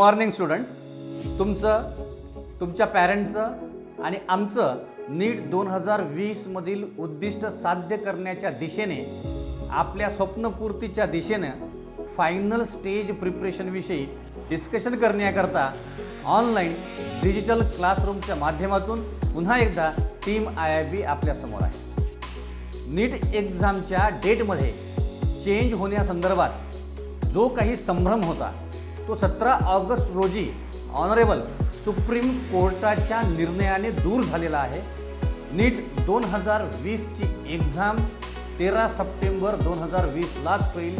Morning students, तुमच्या पॅरेंट्सचं आणि आमचं नीट 2020 मधील उद्दिष्ट साध्य करण्याच्या दिशेने, आपल्या स्वप्नपूर्तीच्या दिशेनं फायनल स्टेज प्रिपरेशनविषयी डिस्कशन करण्याकरता ऑनलाईन डिजिटल क्लासरूमच्या माध्यमातून पुन्हा एकदा टीम IIB आपल्यासमोर आहे. नीट एक्झामच्या डेटमध्ये चेंज होण्यासंदर्भात जो काही संभ्रम होता तो 17 ऑगस्ट रोजी ऑनरेबल सुप्रीम कोर्टाच्या निर्णयाने दूर झालेला आहे. नीट 2020ची एक्झाम 13 सप्टेंबर 2020लाच होईल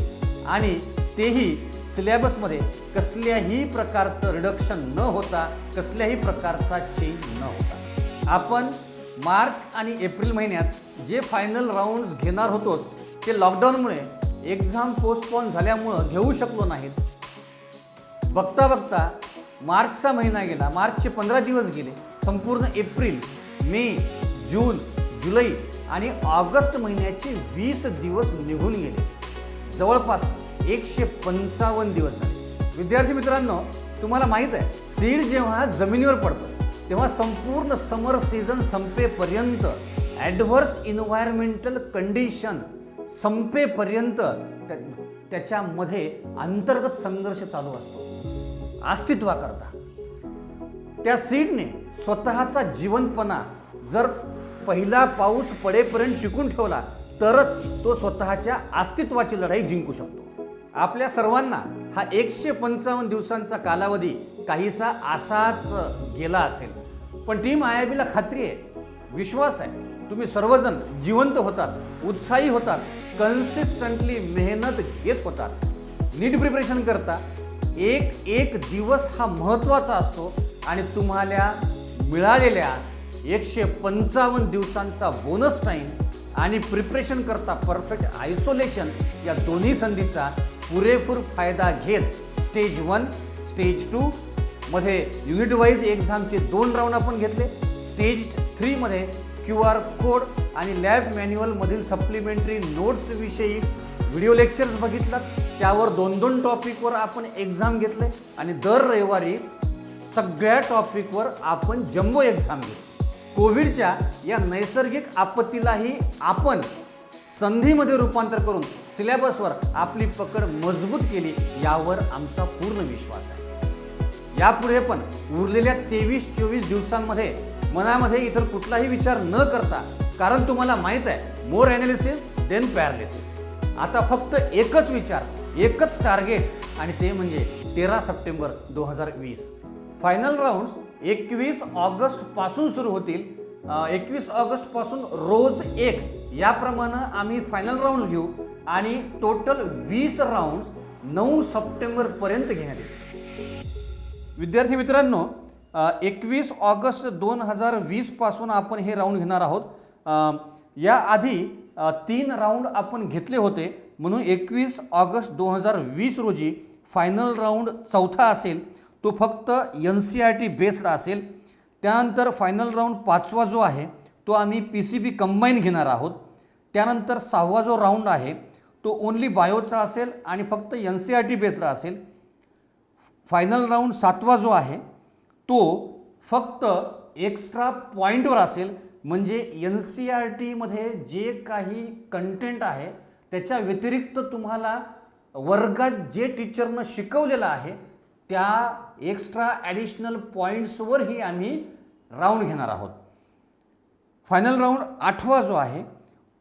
आणि तेही सिलेबसमध्ये कसल्याही प्रकारचं रिडक्शन न होता, कसल्याही प्रकारचा चेंज न होता. आपण मार्च आणि एप्रिल महिन्यात जे फायनल राऊंड्स घेणार होतो ते लॉकडाऊनमुळे एक्झाम पोस्टपोन झाल्यामुळं घेऊ शकलो नाहीत. बघता बघता मार्चचा महिना गेला, मार्चचे 15 दिवस गेले, संपूर्ण एप्रिल, मे, जून, जुलै आणि ऑगस्ट महिन्याचे 20 दिवस निघून गेले. जवळपास 155 दिवस झाले. विद्यार्थी मित्रांनो, तुम्हाला माहीत आहे, सीड जेव्हा जमिनीवर पडतं तेव्हा संपूर्ण समर सीझन संपेपर्यंत, ॲडव्हर्स इन्व्हायरमेंटल कंडिशन संपेपर्यंत त्याच्यामध्ये अंतर्गत संघर्ष चालू असतो अस्तित्वाकरता. त्या सीडने स्वतःचा जिवंतपणा जर पहिला पाऊस पडेपर्यंत टिकून ठेवला तरच तो स्वतःच्या अस्तित्वाची लढाई जिंकू शकतो. आपल्या सर्वांना हा 155 दिवसांचा कालावधी काहीसा असाच गेला असेल, पण टीम IIBला खात्री आहे, विश्वास आहे, तुम्ही सर्वजण जिवंत होतात, उत्साही होतात, कन्सिस्टंटली मेहनत घेत होतात. नीट प्रिपरेशन करता एक दिवस हा महत्त्वाचा असतो आणि तुम्हाला मिळालेल्या 155 दिवसांचा बोनस टाईम आणि प्रिपरेशन करता परफेक्ट आयसोलेशन या दोन्ही संधीचा पुरेपूर फायदा घेत स्टेज 1, स्टेज 2 मध्ये युनिट वाईज एक्झामचे 2 राऊंड आपण घेतले. स्टेज 3 मध्ये QR कोड आणि लॅब मॅन्युअलमधील सप्लिमेंटरी नोट्सविषयी व्हिडिओ लेक्चर्स बघितलात. त्यावर 2-2 टॉपिकवर आपण एक्झाम घेतले आणि दर रविवारी सगळ्या टॉपिकवर आपण जम्बो एक्झाम घेतली. कोविडच्या या नैसर्गिक आपत्तीलाही आपण संधीमध्ये रूपांतर करून सिलेबसवर आपली पकड मजबूत केली, यावर आमचा पूर्ण विश्वास आहे. यापुढे पण उरलेल्या 23-24 दिवसांमध्ये मनामध्ये इतर कुठलाही विचार न करता, कारण तुम्हाला माहीत आहे, मोर ॲनालिसिस देन पॅरालिसिस. आता फक्त एकच विचार, एकच टार्गेट आणि ते म्हणजे 13 सप्टेंबर 2020. फायनल राऊंड्स 21 ऑगस्टपासून सुरू होतील. 21 ऑगस्टपासून रोज 1 याप्रमाणे आम्ही फायनल राऊंड्स घेऊ आणि टोटल 20 राऊंड्स 9 सप्टेंबरपर्यंत घेण्यात येतील. विद्यार्थी मित्रांनो, 21 ऑगस्ट 2020 पासून आपण हे राऊंड घेणार आहोत. याआधी 3 राऊंड आपण घेतले होते, म्हणून 21 ऑगस्ट 2020 रोजी फायनल राऊंड चौथा असेल, तो फक्त NCERT बेस्ड असेल. त्यानंतर फायनल राऊंड 5वा जो आहे तो आम्ही PCB कंबाईन घेणार आहोत. त्यानंतर 6वा जो राऊंड आहे तो ओन्ली बायोचा असेल आणि फक्त NCERT बेस्ड असेल. फायनल राऊंड 7वा जो आहे तो फक्त एक्स्ट्रा पॉईंटवर असेल, म्हणजे NCERTमध्ये जे काही कंटेंट आहे त्याच्या व्यतिरिक्त तुम्हाला वर्गात जे टीचरनं शिकवलेलं आहे त्या एक्स्ट्रा ॲडिशनल पॉईंट्सवरही आम्ही राऊंड घेणार आहोत. फायनल राऊंड 8वा जो आहे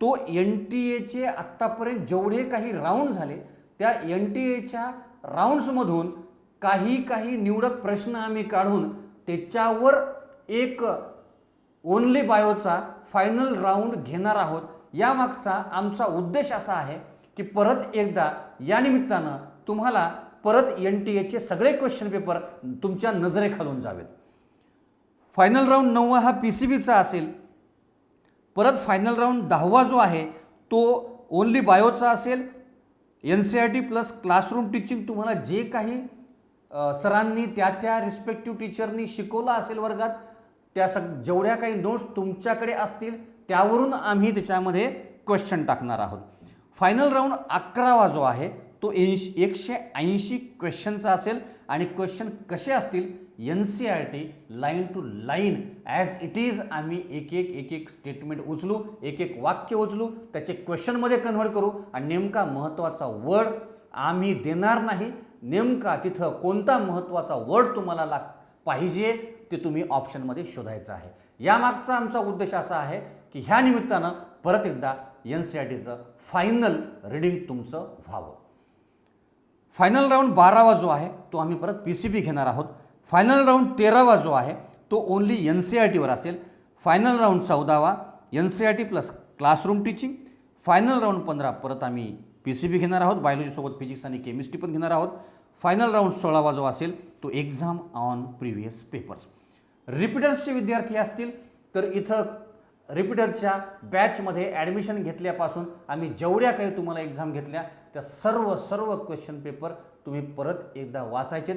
तो NTAचे आत्तापर्यंत जेवढे काही राऊंड झाले त्या NTAच्या राऊंड्समधून काही निवडक प्रश्न आम्ही काढून त्याच्यावर एक ओनली बायोचा फायनल राऊंड घेणार आहोत. यामागचा आमचा उद्देश असा आहे की परत एकदा या निमित्तानं तुम्हाला परत NTAचे सगळे क्वेश्चन पेपर तुमच्या नजरेखालून जावेत. फायनल राऊंड 9वा हा PCBचा असेल. परत फायनल राऊंड 10वा जो आहे तो ओन्ली बायोचा असेल. NCERT प्लस क्लासरूम टीचिंग तुम्हाला जे काही सरांनी त्या रिस्पेक्टिव्ह टीचरनी शिकवलं असेल वर्गात, त्या जेवढ्या काही नोट्स तुमच्याकडे असतील त्यावरून आम्ही त्याच्यामध्ये क्वेश्चन टाकणार आहोत. फायनल राऊंड 11वा जो आहे तो 180 क्वेश्चनचा असेल आणि क्वेश्चन कसे असतील NCERT line to line as it is आम्ही एक एक स्टेटमेंट उचलू, एक वाक्य उचलू, त्याचे क्वेश्चनमध्ये कन्व्हर्ट करू आणि नेमका महत्त्वाचा वर्ड आम्ही देणार नाही. नेमका तिथं कोणता महत्त्वाचा वर्ड तुम्हाला पाहिजे ते तुम्ही ऑप्शनमध्ये शोधायचं आहे. यामागचा आमचा उद्देश असा आहे की ह्या निमित्तानं परत एकदा NCERTचं फायनल रीडिंग तुमचं व्हावं. फायनल राऊंड 12वा जो आहे तो आम्ही परत PCB घेणार आहोत. फायनल राऊंड 13वा जो आहे तो ओन्ली NCERTवर असेल. फायनल राऊंड 14वा NCERT plus classroom teaching. Final round 15 परत आम्ही PCB घेणार आहोत, बायोलॉजीसोबत फिजिक्स आणि केमिस्ट्री पण घेणार आहोत. फायनल राऊंड 16वा जो असेल तो एक्झाम ऑन प्रिव्हियस पेपर्स. रिपीटर्सचे विद्यार्थी असतील तर इथं रिपीटरच्या बॅचमध्ये ॲडमिशन घेतल्यापासून आम्ही जेवढ्या काही तुम्हाला एक्झाम घेतल्या त्या सर्व क्वेश्चन पेपर तुम्ही परत एकदा वाचायचेत.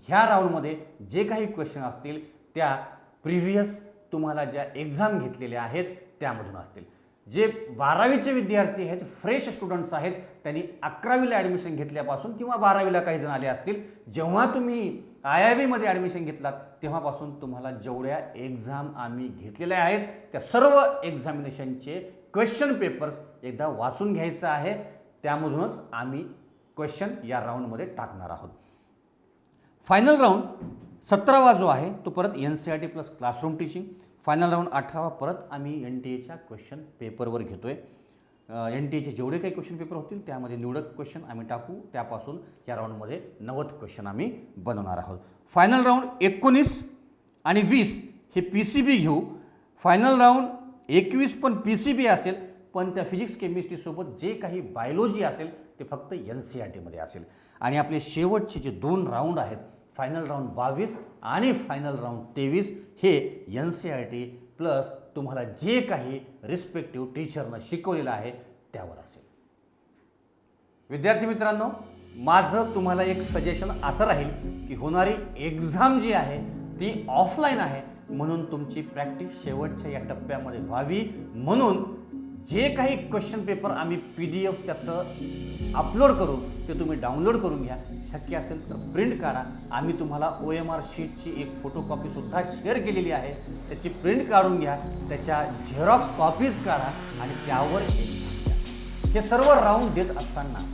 ह्या राऊंडमध्ये जे काही क्वेश्चन असतील त्या प्रिव्हियस तुम्हाला ज्या एक्झाम घेतलेल्या आहेत त्यामधून असतील. जे 12वीचे विद्यार्थी आहेत, फ्रेश स्टुडंट्स आहेत, त्यांनी 11वीला ॲडमिशन घेतल्यापासून किंवा 12वीला काही जण आले असतील, जेव्हा तुम्ही IIBमध्ये ॲडमिशन घेतलात तेव्हापासून तुम्हाला जेवढ्या एक्झाम आम्ही घेतलेल्या आहेत त्या सर्व एक्झामिनेशनचे क्वेश्चन पेपर्स एकदा वाचून घ्यायचं आहे. त्यामधूनच आम्ही क्वेश्चन या राऊंडमध्ये टाकणार आहोत. फायनल राऊंड 17वा जो आहे तो परत NCERT plus classroom teaching. Final round 18वा परत आम्ही NTA क्वेश्चन पेपरवर घेतोय. NTA जेवढे काही क्वेश्चन पेपर होतील त्यामध्ये निवडक क्वेश्चन आम्ही टाकू, त्यापासून या राऊंडमध्ये 90 क्वेश्चन आम्ही बनवणार आहोत. फायनल राऊंड 19 आणि 20 हे PCB घेऊ. फायनल राऊंड 21 पण PCB असेल, पण त्या फिजिक्स केमिस्ट्रीसोबत जे काही बायोलॉजी असेल ते फक्त NCERTमध्ये असेल. आणि आपले शेवटचे जे 2 राऊंड आहेत, फायनल राऊंड 22 आणि फायनल राऊंड 23 हे NCERT प्लस तुम्हाला जे काही रिस्पेक्टिव्ह टीचरनं शिकवलेलं आहे त्यावर असेल. विद्यार्थी मित्रांनो, माझं तुम्हाला एक सजेशन असं राहील की होणारी एक्झाम जी आहे ती ऑफलाईन आहे, म्हणून तुमची प्रॅक्टिस शेवटच्या या टप्प्यामध्ये व्हावी म्हणून जे काही क्वेश्चन पेपर आम्ही PDF त्याचं अपलोड करू ते तुम्ही डाउनलोड करून घ्या. शक्य असेल तर प्रिंट काढा. आम्ही तुम्हाला OMR शीटची एक फोटोकॉपीसुद्धा शेअर केलेली आहे, त्याची प्रिंट काढून घ्या, त्याच्या झेरॉक्स कॉपीज काढा आणि त्यावर एक्झाम द्या. हे सर्व राऊंड देत असताना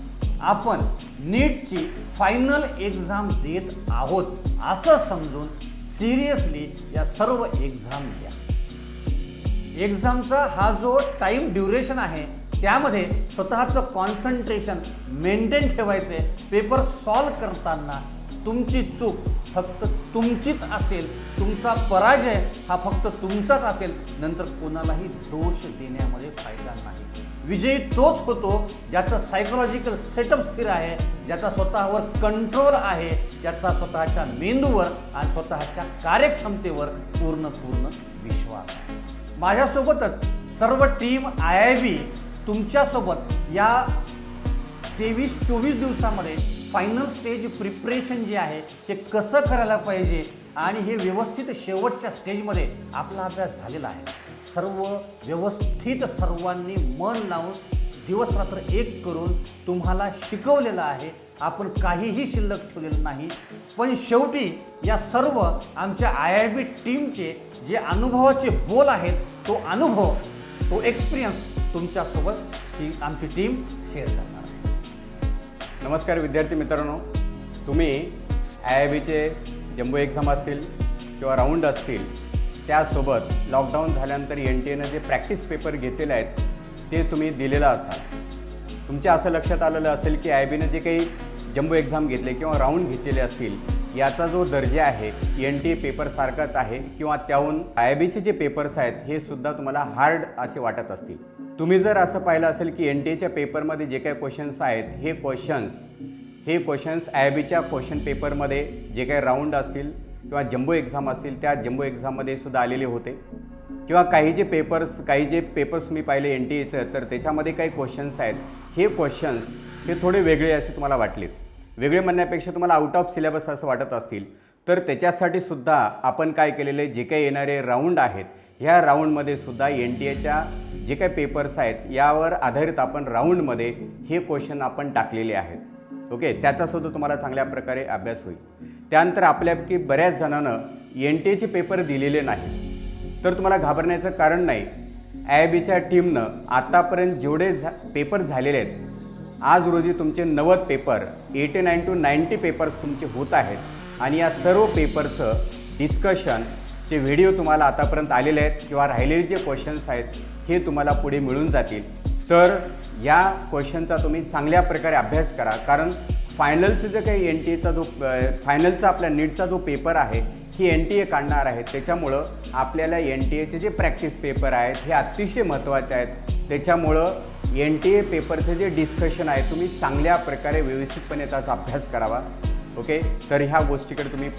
आपण नीटची फायनल एक्झाम देत आहोत असं समजून सिरियसली या सर्व एक्झाम द्या. एक्झामचा हा जो टाईम ड्युरेशन आहे त्यामध्ये स्वतःचं कॉन्सन्ट्रेशन मेंटेन ठेवायचे. पेपर सॉल्व करताना तुमची चूक फक्त तुमचीच असेल, तुमचा पराजय हा फक्त तुमचाच असेल, नंतर कोणालाही दोष देण्यामध्ये फायदा नाही. विजयी तोच होतो ज्याचं सायकोलॉजिकल सेटअप स्थिर आहे, ज्याचा स्वतःवर कंट्रोल आहे, ज्याचा स्वतःच्या मेंदूवर आणि स्वतःच्या कार्यक्षमतेवर पूर्ण विश्वास आहे. माझ्यासोबतच सर्व टीम IIB तुमच्यासोबत या 23-24 दिवसामध्ये फायनल स्टेज प्रिपरेशन जे आहे हे कसं करायला पाहिजे आणि हे व्यवस्थित शेवटच्या स्टेजमध्ये आपला अभ्यास झालेला आहे. सर्व व्यवस्थित सर्वांनी मन लावून दिवसरात्र एक करून तुम्हाला शिकवलेलं आहे. आपण काहीही शिल्लक ठेवलेलं नाही. पण शेवटी या सर्व आमच्या IIB टीमचे जे अनुभवाचे बोल आहेत, तो अनुभव, तो एक्सपिरियन्स तुमच्यासोबत ही आमची टीम शेअर करणार आहे. नमस्कार विद्यार्थी मित्रांनो, तुम्ही IIBचे जम्बो एक्झाम असतील किंवा राऊंड असतील, त्यासोबत लॉकडाऊन झाल्यानंतर NTAनं जे प्रॅक्टिस पेपर घेतलेले आहेत ते तुम्ही दिलेलं असाल. तुमच्या असं लक्षात आलेलं असेल की IIBनं जे काही जम्बो एक्झाम घेतले किंवा राऊंड घेतलेले असतील याचा जो दर्जा आहे NTA पेपरसारखाच आहे किंवा त्याहून IIBचे जे पेपर्स आहेत हे सुद्धा तुम्हाला हार्ड असे वाटत असतील. तुम्ही जर असं पाहिलं असेल की NTAच्या पेपरमध्ये जे काही क्वेश्चन्स आहेत हे क्वेश्चन्स IIBच्या क्वेश्चन पेपरमध्ये जे काही राऊंड असतील किंवा जम्बो एक्झाम असतील त्या जम्बो एक्झाममध्ये सुद्धा आलेले होते. किंवा काही जे पेपर्स तुम्ही पाहिले NTAचं तर त्याच्यामध्ये काही क्वेश्चन्स आहेत, हे क्वेश्चन्स हे थोडे वेगळे असे तुम्हाला वाटलेत. वेगळे म्हणण्यापेक्षा तुम्हाला आउट ऑफ सिलेबस असं वाटत असतील तर त्याच्यासाठी सुद्धा आपण काय केलेले, जे काही येणारे राऊंड आहेत ह्या राऊंडमध्ये सुद्धा NTAच्या जे काही पेपर्स आहेत यावर आधारित आपण राऊंडमध्ये हे क्वेश्चन आपण टाकलेले आहेत. ओके, त्याचासुद्धा तुम्हाला चांगल्या प्रकारे अभ्यास होईल. त्यानंतर आपल्यापैकी बऱ्याच जणांना NTA पेपर दिलेले नाही, तर तुम्हाला घाबरण्याचं कारण नाही. IIBच्या टीमनं आतापर्यंत जेवढे पेपर झालेले आहेत, आज रोजी तुमचे 90 पेपर 89 to 90 पेपर्स तुमचे होत आहेत आणि या सर्व पेपरचं डिस्कशनचे व्हिडिओ तुम्हाला आतापर्यंत आलेले आहेत किंवा राहिलेले जे क्वेश्चन्स आहेत हे तुम्हाला पुढे मिळून जातील. तर या क्वेश्चनचा तुम्ही चांगल्या प्रकारे अभ्यास करा, कारण फायनलचं जे काही NTA जो फायनलचा आपल्या नीटचा जो पेपर आहे ही NTA काढणार आहे. त्याच्यामुळं आपल्याला NTAचे जे प्रॅक्टिस पेपर आहेत हे अतिशय महत्त्वाचे आहेत. त्याच्यामुळं NTA पेपरचे जे डिस्कशन आहे तुम्ही चांगल्या प्रकारे व्यवस्थितपणे त्याचा अभ्यास करावा. ओके, तर ह्या गोष्टीकडे तुम्ही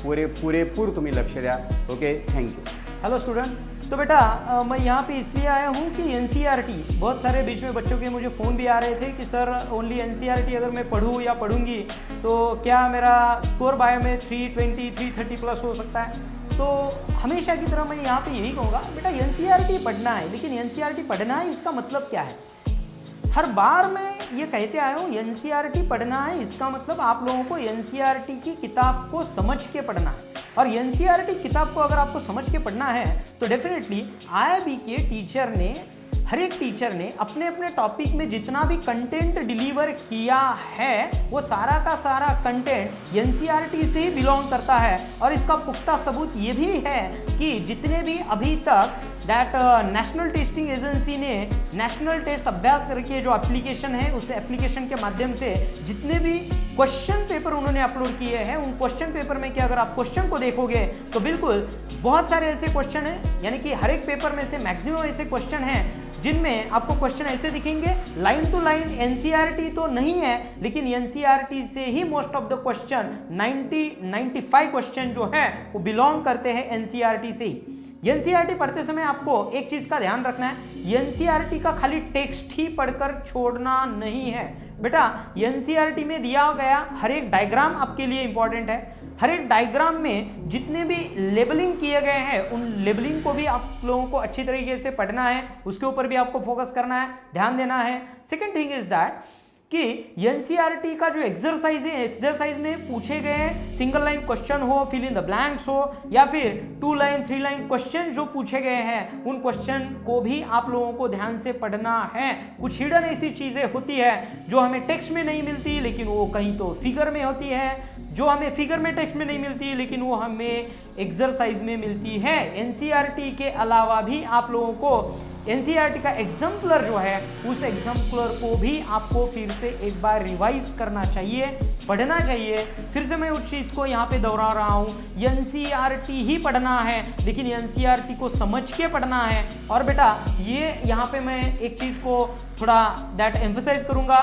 पुरेपूर तुम्ही लक्ष द्या. Okay, thank you. हेलो स्टूडेंट, तो बेटा मैं यहाँ पे इसलिए आया हूँ कि NCERT, बहुत सारे बीच में बच्चों के मुझे फ़ोन भी आ रहे थे कि सर ओनली NCERT अगर मैं पढ़ूँ या पढ़ूँगी तो क्या मेरा स्कोर बायो में 320 330 प्लस हो सकता है. तो हमेशा की तरह मैं यहाँ पे यही कहूँगा, बेटा NCERT पढ़ना है, लेकिन NCERT पढ़ना है इसका मतलब क्या है. हर बार मैं ये कहते आया हूँ NCERT पढ़ना है, इसका मतलब आप लोगों को NCERT की किताब को समझ के पढ़ना है. और NCERT किताब को अगर आपको समझ के पढ़ना है तो डेफिनेटली IIB के टीचर ने, हर एक टीचर ने अपने अपने टॉपिक में जितना भी कंटेंट डिलीवर किया है वो सारा का सारा कंटेंट NCERT से ही बिलोंग करता है. और इसका पुख्ता सबूत ये भी है कि जितने भी अभी तक नेशनल टेस्टिंग एजेंसी ने नेशनल टेस्ट अभ्यास करके जो एप्लीकेशन है उस एप्लीकेशन के माध्यम से जितने भी क्वेश्चन पेपर उन्होंने अपलोड किए हैं, उन क्वेश्चन पेपर में कि अगर आप क्वेश्चन को देखोगे तो बिल्कुल बहुत सारे ऐसे क्वेश्चन हैं, यानी कि हर एक पेपर में से मैक्सिमम ऐसे क्वेश्चन हैं जिनमें आपको क्वेश्चन ऐसे दिखेंगे, लाइन टू लाइन NCERT तो नहीं है, लेकिन NCERT से ही most of the question 95 question जो है वो बिलोंग करते हैं NCERT से ही. NCERT पढ़ते समय आपको एक चीज का ध्यान रखना है, NCERT का खाली टेक्स्ट ही पढ़कर छोड़ना नहीं है. बेटा NCERT में दिया गया हर एक डायग्राम आपके लिए इंपॉर्टेंट है. हर एक डायग्राम में जितने भी लेबलिंग किए गए हैं उन लेबलिंग को भी आप लोगों को अच्छी तरीके से पढ़ना है, उसके ऊपर भी आपको फोकस करना है, ध्यान देना है. सेकेंड थिंग इज दैट कि NCERT का जो एक्सरसाइज है, एक्सरसाइज में पूछे गए सिंगल लाइन क्वेश्चन हो, फिल इन द ब्लैंक्स हो, या फिर 2 लाइन 3 लाइन क्वेश्चन जो पूछे गए हैं उन क्वेश्चन को भी आप लोगों को ध्यान से पढ़ना है. कुछ हिडन ऐसी चीज़ें होती है जो हमें टेक्स्ट में नहीं मिलती लेकिन वो कहीं तो फिगर में होती है, जो हमें फिगर में टेक्स्ट में नहीं मिलती लेकिन वो हमें एक्सरसाइज में मिलती है. NCERT के अलावा भी आप लोगों को NCERT का एग्जाम्पलर जो है उस एग्जाम्पलर को भी आपको फिर से एक बार रिवाइज करना चाहिए, पढ़ना चाहिए. फिर से मैं उस चीज़ को यहाँ पे दोहरा रहा हूँ, NCERT ही पढ़ना है लेकिन NCERT को समझ के पढ़ना है. और बेटा ये यहाँ पे मैं एक चीज़ को थोड़ा दैट एम्फसाइज करूँगा,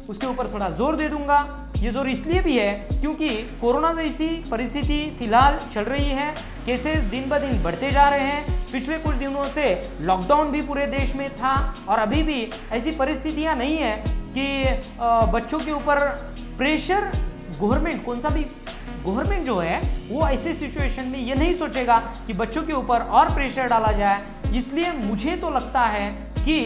उसके ऊपर थोड़ा जोर दे दूंगा. ये जोर इसलिए भी है क्योंकि कोरोना जैसी परिस्थिति फिलहाल चल रही है, केसेस दिन ब दिन बढ़ते जा रहे हैं. पिछले कुछ दिनों से लॉकडाउन भी पूरे देश में था और अभी भी ऐसी परिस्थितियां नहीं है कि बच्चों के ऊपर प्रेशर, गवर्नमेंट कौन सा भी गवर्नमेंट जो है वो ऐसे सिचुएशन में ये नहीं सोचेगा कि बच्चों के ऊपर और प्रेशर डाला जाए. इसलिए मुझे तो लगता है कि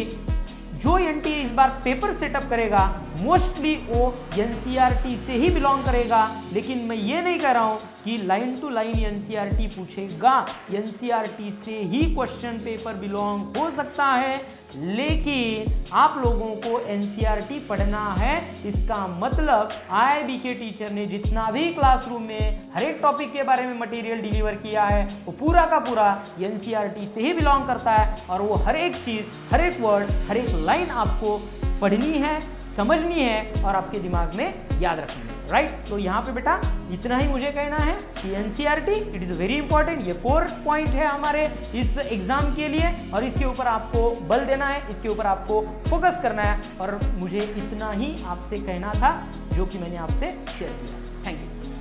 जो NTA इस बार पेपर सेटअप करेगा मोस्टली वो NCERT से ही बिलोंग करेगा. लेकिन मैं ये नहीं कह रहा हूँ कि लाइन टू लाइन NCERT पूछेगा, NCERT से ही क्वेश्चन पेपर बिलोंग हो सकता है, लेकिन आप लोगों को NCERT पढ़ना है. इसका मतलब IIB के टीचर ने जितना भी क्लासरूम में हर एक टॉपिक के बारे में मटेरियल डिलीवर किया है वो पूरा का पूरा NCERT से ही बिलोंग करता है. और वो हर एक चीज़, हर एक वर्ड, हर एक लाइन आपको पढ़नी है, समझनी है और आपके दिमाग में याद रखनी है. राइट, तो यहाँ पे बेटा इतना ही मुझे कहना है कि NCERT it is very important. ये कोर पॉइंट है हमारे इस एग्जाम के लिए और इसके ऊपर आपको बल देना है, इसके ऊपर आपको फोकस करना है. और मुझे इतना ही आपसे कहना था जो कि मैंने आपसे शेयर किया. Thank you.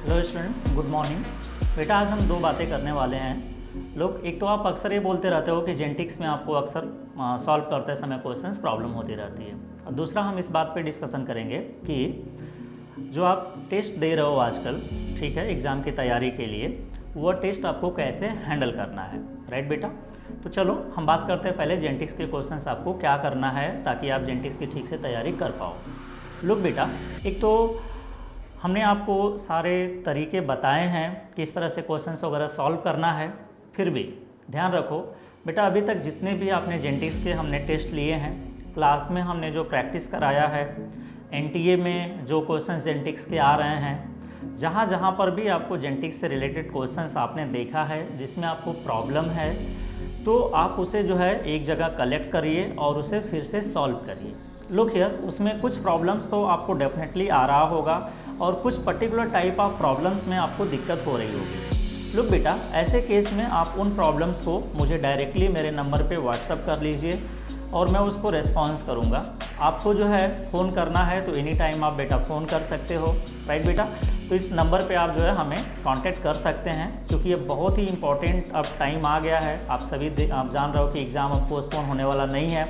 Hello students, good morning. बेटा आज हम 2 बातें करने वाले हैं. लोग एक तो आप अक्सर ये बोलते रहते हो कि जेनेटिक्स में आपको अक्सर सॉल्व करते समय क्वेश्चंस प्रॉब्लम होती रहती है. और दूसरा हम इस बात पे डिस्कशन करेंगे कि जो आप टेस्ट दे रहे हो आजकल, ठीक है, एग्ज़ाम की तैयारी के लिए, वो टेस्ट आपको कैसे हैंडल करना है. राइट बेटा, तो चलो हम बात करते हैं पहले जेनेटिक्स के क्वेश्चंस आपको क्या करना है ताकि आप जेनेटिक्स की ठीक से तैयारी कर पाओ. लुक बेटा, एक तो हमने आपको सारे तरीके बताए हैं किस तरह से क्वेश्चंस वगैरह सॉल्व करना है। फिर भी ध्यान रखो बेटा, अभी तक जितने भी आपने जेनेटिक्स के हमने टेस्ट लिए हैं, क्लास में हमने जो प्रैक्टिस कराया है, एनटीए में जो क्वेश्चंस जेनेटिक्स के आ रहे हैं, जहाँ जहाँ पर भी आपको जेनेटिक्स से रिलेटेड क्वेश्चंस आपने देखा है जिसमें आपको प्रॉब्लम है, तो आप उसे जो है एक जगह कलेक्ट करिए और उसे फिर से सॉल्व करिए। लुक हियर, उसमें कुछ प्रॉब्लम्स तो आपको डेफिनेटली आ रहा होगा और कुछ पर्टिकुलर टाइप ऑफ प्रॉब्लम्स में आपको दिक्कत हो रही होगी। लुक बेटा, ऐसे केस में आप उन प्रॉब्लम्स को मुझे डायरेक्टली मेरे नंबर पे व्हाट्सअप कर लीजिए और मैं उसको रेस्पॉन्स करूँगा। आपको जो है फ़ोन करना है तो एनी टाइम आप बेटा फ़ोन कर सकते हो, राइट बेटा। तो इस नंबर पे आप जो है हमें कांटेक्ट कर सकते हैं, क्योंकि ये बहुत ही इंपॉर्टेंट अब टाइम आ गया है। आप सभी आप जान रहे हो कि एग्ज़ाम अब पोस्टपोन होने वाला नहीं है,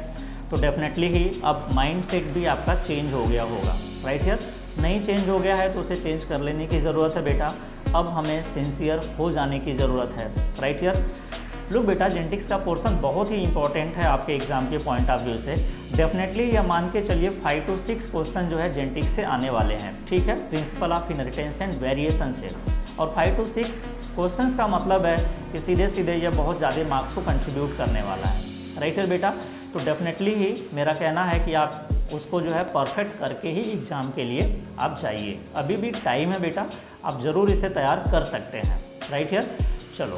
तो डेफिनेटली ही अब माइंड सेट भी आपका चेंज हो गया होगा, राइट हियर। नहीं चेंज हो गया है तो उसे चेंज कर लेने की ज़रूरत है बेटा। अब हमें सिंसियर हो जाने की ज़रूरत है, राइट हियर। लुक बेटा, जेनेटिक्स का पोर्शन बहुत ही इंपॉर्टेंट है आपके एग्जाम के पॉइंट ऑफ व्यू से। डेफिनेटली यह मान के चलिए 5 to 6 क्वेश्चन जो है जेनेटिक्स से आने वाले हैं, ठीक है, principle of inheritance and variation से। और 5 to 6 क्वेश्चंस का मतलब है कि सीधे सीधे यह बहुत ज़्यादा मार्क्स को कंट्रीब्यूट करने वाला है, राइट है बेटा। तो डेफिनेटली ही मेरा कहना है कि आप उसको जो है परफेक्ट करके ही एग्ज़ाम के लिए आप जाइए। अभी भी टाइम है बेटा, आप ज़रूर इसे तैयार कर सकते हैं, राइट हियर। चलो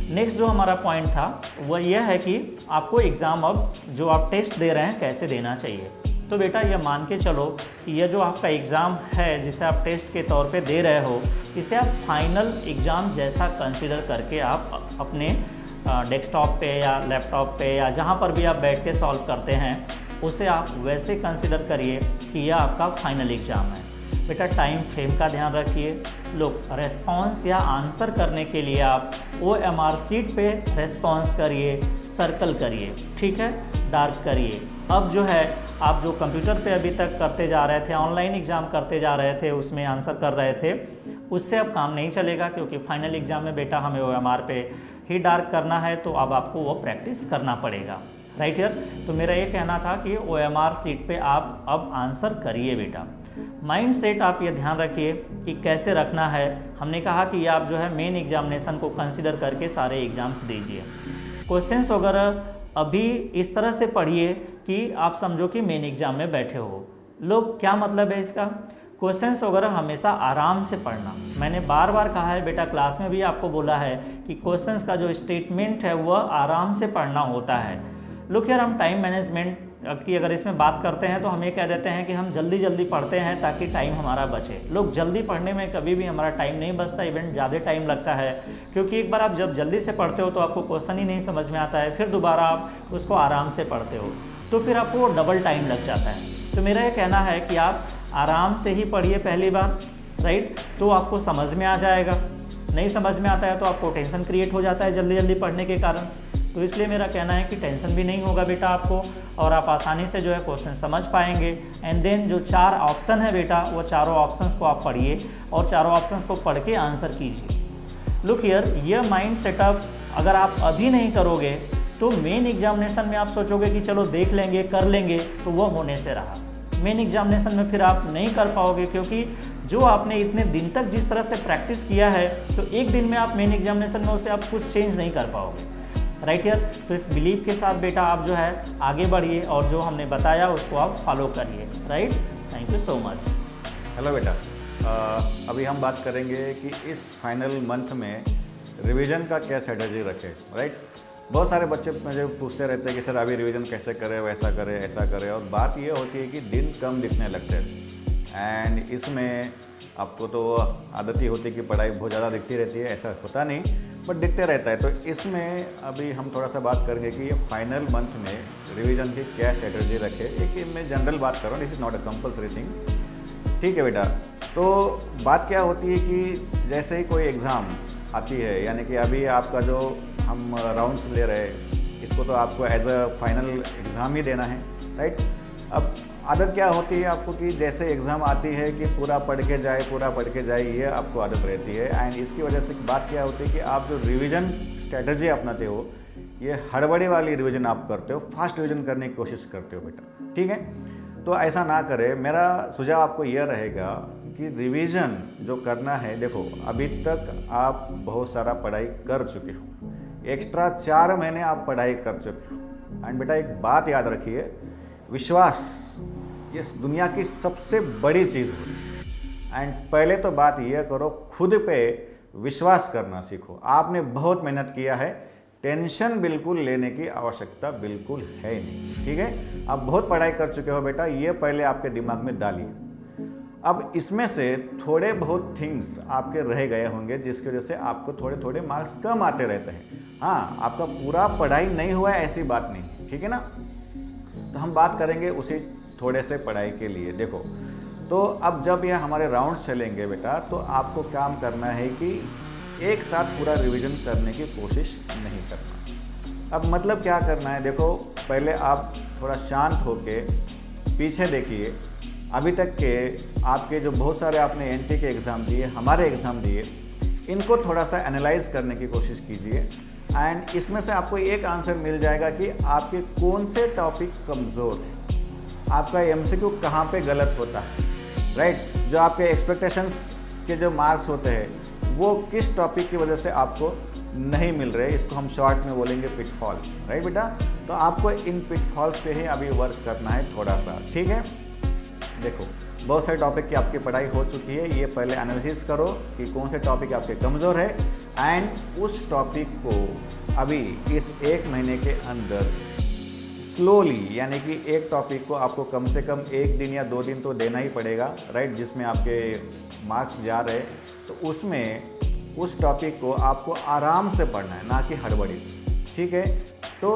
नेक्स्ट जो हमारा पॉइंट था वह यह है कि आपको एग्ज़ाम अब जो आप टेस्ट दे रहे हैं कैसे देना चाहिए। तो बेटा यह मान के चलो कि यह जो आपका एग्ज़ाम है जिसे आप टेस्ट के तौर पे दे रहे हो, इसे आप फाइनल एग्ज़ाम जैसा कंसिडर करके आप अपने डेस्कटॉप पे या लैपटॉप पे या जहाँ पर भी आप बैठ के सॉल्व करते हैं उसे आप वैसे कंसिडर करिए कि यह आपका फाइनल एग्ज़ाम है। बेटा टाइम फ्रेम का ध्यान रखिए। लोग रेस्पॉन्स या आंसर करने के लिए आप OMR शीट पे रेस्पॉन्स करिए, सर्कल करिए, ठीक है, डार्क करिए। अब जो है आप जो कंप्यूटर पे अभी तक करते जा रहे थे, ऑनलाइन एग्ज़ाम करते जा रहे थे, उसमें आंसर कर रहे थे, उससे अब काम नहीं चलेगा, क्योंकि फाइनल एग्ज़ाम में बेटा हमें OMR पे ही डार्क करना है, तो अब आपको वो प्रैक्टिस करना पड़ेगा, राइट हियर। तो मेरा ये कहना था कि OMR शीट पे आप अब आंसर करिए बेटा। माइंड सेट आप ये ध्यान रखिए कि कैसे रखना है। हमने कहा कि आप जो है मेन एग्जामिनेशन को कंसिडर करके सारे एग्ज़ाम्स दीजिए। क्वेश्चंस वगैरह अभी इस तरह से पढ़िए कि आप समझो कि मेन एग्ज़ाम में बैठे हो। लोग क्या मतलब है इसका? क्वेश्चंस वगैरह हमेशा आराम से पढ़ना। मैंने बार बार कहा है बेटा, क्लास में भी आपको बोला है कि क्वेश्चंस का जो स्टेटमेंट है वह आराम से पढ़ना होता है। लुक यार, हम टाइम मैनेजमेंट की अगर इसमें बात करते हैं तो हम ये कह देते हैं कि हम जल्दी जल्दी पढ़ते हैं ताकि टाइम हमारा बचे। लोग जल्दी पढ़ने में कभी भी हमारा टाइम नहीं बचता, इवन ज़्यादा टाइम लगता है, क्योंकि एक बार आप जब जल्दी से पढ़ते हो तो आपको क्वेश्चन ही नहीं समझ में आता है, फिर दोबारा आप उसको आराम से पढ़ते हो तो फिर आपको डबल टाइम लग जाता है। तो मेरा ये कहना है कि आप आराम से ही पढ़िए पहली बार, राइट, तो आपको समझ में आ जाएगा। नहीं समझ में आता है तो आपको टेंशन क्रिएट हो जाता है जल्दी जल्दी पढ़ने के कारण। तो इसलिए मेरा कहना है कि टेंशन भी नहीं होगा बेटा आपको, और आप आसानी से जो है क्वेश्चन समझ पाएंगे। एंड देन जो 4 ऑप्शन है बेटा, वो चारों ऑप्शंस को आप पढ़िए और चारों ऑप्शंस को पढ़ के आंसर कीजिए। लुक हियर, यह माइंड सेटअप अगर आप अभी नहीं करोगे तो मेन एग्जामिनेशन में आप सोचोगे कि चलो देख लेंगे, कर लेंगे, तो वह होने से रहा। मेन एग्जामिनेशन में फिर आप नहीं कर पाओगे, क्योंकि जो आपने इतने दिन तक जिस तरह से प्रैक्टिस किया है तो एक दिन में आप मेन एग्जामिनेशन में उसे आप कुछ चेंज नहीं कर पाओगे, राइट हियर। तो इस बिलीव के साथ बेटा आप जो है आगे बढ़िए और जो हमने बताया उसको आप फॉलो करिए, right. Thank you so much. Hello बेटा, अभी हम बात करेंगे कि इस फाइनल मंथ में रिवीजन का क्या स्ट्रेटजी रखें, राइट। बहुत सारे बच्चे मुझे पूछते रहते हैं कि सर अभी रिवीजन कैसे करें, वैसा करें, ऐसा करें, और बात ये होती है कि दिन कम दिखने लगते हैं। एंड इसमें आपको तो आदत ही होती है कि पढ़ाई बहुत ज़्यादा दिखती रहती है, ऐसा होता नहीं, बट दिखते रहता है। तो इसमें अभी हम थोड़ा सा बात करेंगे कि ये फाइनल मंथ में रिवीजन की क्या स्ट्रेटजी रखें। एक मैं जनरल बात कर रहा हूँ, this is not a compulsory thing, ठीक है बेटा। तो बात क्या होती है कि जैसे ही कोई एग्ज़ाम आती है, यानी कि अभी आपका जो हम राउंड्स ले रहे हैं इसको तो आपको एज अ फाइनल एग्ज़ाम ही देना है, राइट। अब आदत क्या होती है आपको कि जैसे एग्ज़ाम आती है कि पूरा पढ़ के जाए, पूरा पढ़ के जाए, ये आपको आदत रहती है। एंड इसकी वजह से बात क्या होती है कि आप जो रिवीजन स्ट्रेटजी अपनाते हो, ये हड़बड़ी वाली रिवीजन आप करते हो, फास्ट रिवीजन करने की कोशिश करते हो बेटा, ठीक है। तो ऐसा ना करें। मेरा सुझाव आपको यह रहेगा कि रिवीजन जो करना है, देखो अभी तक आप बहुत सारा पढ़ाई कर चुके हो, एक्स्ट्रा 4 महीने आप पढ़ाई कर चुके हो। एंड बेटा एक बात याद रखिए, विश्वास ये दुनिया की सबसे बड़ी चीज़ होती है। एंड पहले तो बात यह करो, खुद पे विश्वास करना सीखो। आपने बहुत मेहनत किया है, टेंशन बिल्कुल लेने की आवश्यकता बिल्कुल है नहीं, ठीक है। आप बहुत पढ़ाई कर चुके हो बेटा, ये पहले आपके दिमाग में डालिए। अब इसमें से थोड़े बहुत थिंग्स आपके रह गए होंगे जिसकी वजह से आपको थोड़े थोड़े मार्क्स कम आते रहते हैं। हाँ, आपका पूरा पढ़ाई नहीं हुआ है ऐसी बात नहीं, ठीक है ना। तो हम बात करेंगे उसी थोड़े से पढ़ाई के लिए। देखो, तो अब जब ये हमारे राउंड्स चलेंगे बेटा, तो आपको काम करना है कि एक साथ पूरा रिवीजन करने की कोशिश नहीं करना। अब मतलब क्या करना है, देखो पहले आप थोड़ा शांत होके पीछे देखिए। अभी तक के आपके जो बहुत सारे आपने एनटी के एग्ज़ाम दिए, हमारे एग्ज़ाम दिए, इनको थोड़ा सा एनालाइज करने की कोशिश कीजिए। एंड इसमें से आपको एक आंसर मिल जाएगा कि आपके कौन से टॉपिक कमज़ोर है, आपका एमसीक्यू कहाँ पे गलत होता है, राइट। जो आपके एक्सपेक्टेशंस के जो मार्क्स होते हैं वो किस टॉपिक की वजह से आपको नहीं मिल रहे, इसको हम शॉर्ट में बोलेंगे पिटफॉल्स, राइट बेटा। तो आपको इन पिटफॉल्स पे ही अभी वर्क करना है थोड़ा सा, ठीक है। देखो, बहुत सारे टॉपिक की आपकी पढ़ाई हो चुकी है, ये पहले एनालिसिस करो कि कौन से टॉपिक आपके कमज़ोर है, एंड उस टॉपिक को अभी इस 1 महीने के अंदर स्लोली, यानी कि एक टॉपिक को आपको कम से कम 1 दिन या 2 दिन तो देना ही पड़ेगा, राइट, जिसमें आपके मार्क्स जा रहे, तो उसमें उस टॉपिक को आपको आराम से पढ़ना है, ना कि हड़बड़ी से, ठीक है। तो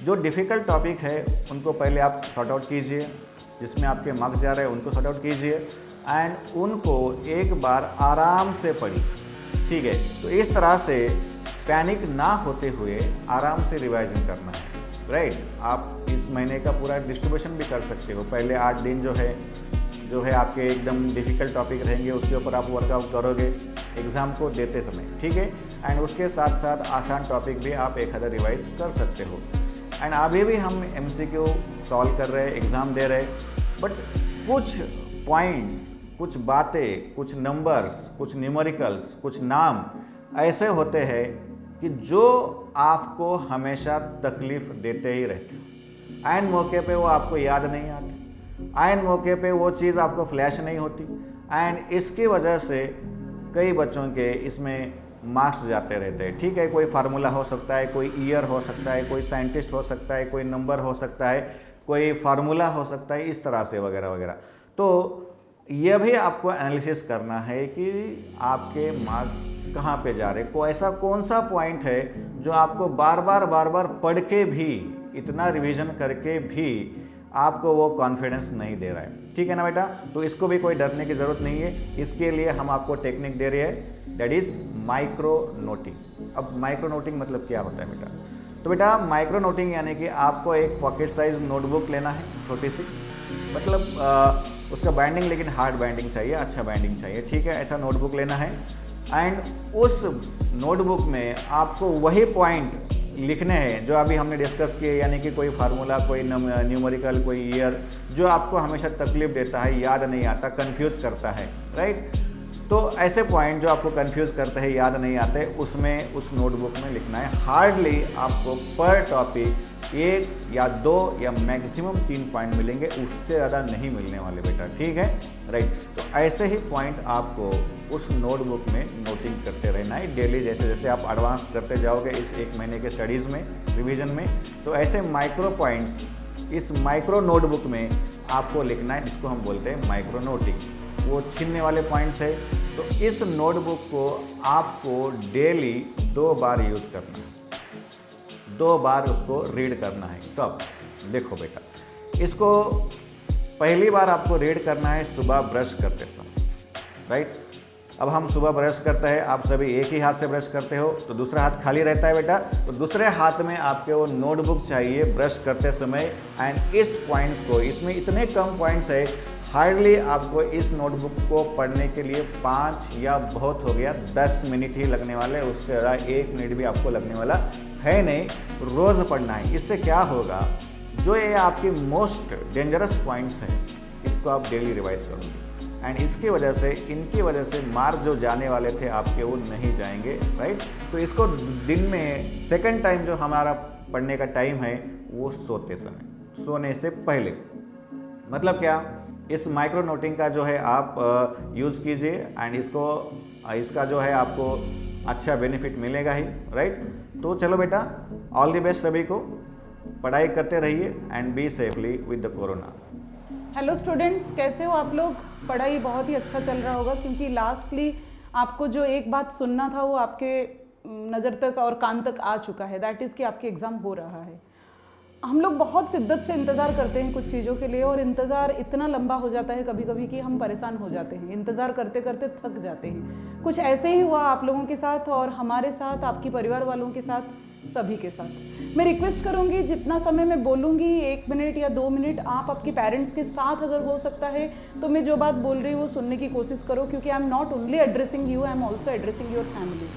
जो डिफ़िकल्ट टॉपिक है उनको पहले आप सॉर्ट आउट कीजिए, जिसमें आपके मार्क्स जा रहे हैं उनको सॉर्ट आउट कीजिए, एंड उनको एक बार आराम से पढ़िए, ठीक है। तो इस तरह से पैनिक ना होते हुए आराम से रिवाइजन करना है, राइट। आप इस महीने का पूरा डिस्ट्रीब्यूशन भी कर सकते हो। पहले 8 दिन जो है आपके एकदम डिफ़िकल्ट टॉपिक रहेंगे, उसके ऊपर आप वर्कआउट करोगे एग्ज़ाम को देते समय, ठीक है। एंड उसके साथ साथ आसान टॉपिक भी आप एक आधा रिवाइज कर सकते हो। एंड अभी भी हम एमसीक्यू सॉल्व कर रहे हैं, एग्ज़ाम दे रहे हैं, बट कुछ पॉइंट्स, कुछ बातें, कुछ नंबर्स, कुछ न्यूमेरिकल्स, कुछ नाम ऐसे होते हैं कि जो आपको हमेशा तकलीफ़ देते ही रहते हैं। आइन मौके पे वो आपको याद नहीं आते, आइन मौके पे वो चीज़ आपको फ्लैश नहीं होती, एंड इसकी वजह से कई बच्चों के इसमें मार्क्स जाते रहते हैं, ठीक है। कोई फार्मूला हो सकता है, कोई ईयर हो सकता है, कोई साइंटिस्ट हो सकता है, कोई नंबर हो सकता है, कोई फार्मूला हो सकता है, इस तरह से वगैरह वगैरह। तो यह भी आपको एनालिसिस करना है कि आपके मार्क्स कहाँ पे जा रहे, को ऐसा कौन सा पॉइंट है जो आपको बार बार पढ़ के भी, इतना रिवीजन करके भी आपको वो कॉन्फिडेंस नहीं दे रहा है, ठीक है ना बेटा। तो इसको भी कोई डरने की ज़रूरत नहीं है। इसके लिए हम आपको टेक्निक दे रहे हैं, दैट इज़ माइक्रो नोटिंग। अब माइक्रो नोटिंग मतलब क्या होता है बेटा? तो बेटा माइक्रो नोटिंग यानी कि आपको एक पॉकेट साइज नोटबुक लेना है, छोटी सी, मतलब उसका बाइंडिंग लेकिन हार्ड बाइंडिंग चाहिए, अच्छा बाइंडिंग चाहिए, ठीक है। ऐसा नोटबुक लेना है, एंड उस नोटबुक में आपको वही पॉइंट लिखने हैं जो अभी हमने डिस्कस किए, यानी कि कोई फार्मूला, कोई न्यूमेरिकल, कोई ईयर जो आपको हमेशा तकलीफ देता है, याद नहीं आता, कंफ्यूज करता है, राइट। तो ऐसे पॉइंट जो आपको कंफ्यूज करते हैं, याद नहीं आते, उसमें उस नोटबुक में लिखना है। हार्डली आपको पर टॉपिक 1 या 2 या मैक्सिमम 3 पॉइंट मिलेंगे, उससे ज़्यादा नहीं मिलने वाले बेटा, ठीक है, राइट। तो ऐसे ही पॉइंट आपको उस नोटबुक में नोटिंग करते रहना है डेली, जैसे जैसे आप एडवांस करते जाओगे इस 1 महीने के स्टडीज़ में, रिवीजन में। तो ऐसे माइक्रो पॉइंट्स इस माइक्रो नोटबुक में आपको लिखना है, जिसको हम बोलते हैं माइक्रो नोटिंग। वो छीनने वाले पॉइंट्स है। तो इस नोटबुक को आपको डेली 2 बार यूज़ करना है, 2 बार उसको रीड करना है। कब? देखो बेटा, इसको पहली बार आपको रीड करना है सुबह ब्रश करते समय, राइट। अब हम सुबह ब्रश करते हैं, आप सभी एक ही हाथ से ब्रश करते हो, तो दूसरा हाथ खाली रहता है बेटा, तो दूसरे हाथ में आपके वो नोटबुक चाहिए ब्रश करते समय। एंड इस पॉइंट्स को, इसमें इतने कम पॉइंट्स है, हार्डली आपको इस नोटबुक को पढ़ने के लिए 5 या बहुत हो गया 10 मिनट ही लगने वाले, उससे ज़्यादा 1 मिनट भी आपको लगने वाला है नहीं। रोज़ पढ़ना है। इससे क्या होगा, जो ये आपके मोस्ट डेंजरस पॉइंट्स हैं, इसको आप डेली रिवाइज करोगे एंड इसकी वजह से, इनकी वजह से मार्क जो जाने वाले थे आपके वो नहीं जाएंगे, राइट। तो इसको दिन में सेकंड टाइम जो हमारा पढ़ने का टाइम है वो सोते समय, सोने से पहले। मतलब क्या, इस माइक्रो नोटिंग का जो है आप यूज़ कीजिए एंड इसका जो है आपको अच्छा बेनिफिट मिलेगा ही, राइट। तो चलो बेटा, ऑल द बेस्ट सभी को, पढ़ाई करते रहिए and be safely with the corona. Hello students, कैसे हो आप लोग? पढ़ाई बहुत ही अच्छा चल रहा होगा, क्योंकि लास्टली आपको जो एक बात सुनना था वो आपके नज़र तक और कान तक आ चुका है, दैट इज़ कि आपके एग्ज़ाम हो रहा है। हम लोग बहुत शिद्दत से इंतज़ार करते हैं कुछ चीज़ों के लिए, और इंतज़ार इतना लंबा हो जाता है कभी कभी कि हम परेशान हो जाते हैं, इंतज़ार करते करते थक जाते हैं। कुछ ऐसे ही हुआ आप लोगों के साथ और हमारे साथ, आपके परिवार वालों के साथ, सभी के साथ। मैं रिक्वेस्ट करूंगी, जितना समय मैं बोलूंगी 1 मिनट या 2 मिनट आप आपके पेरेंट्स के साथ अगर हो सकता है तो मैं जो बात बोल रही हूँ वो सुनने की कोशिश करो, क्योंकि I am not only addressing you, I am also addressing your family.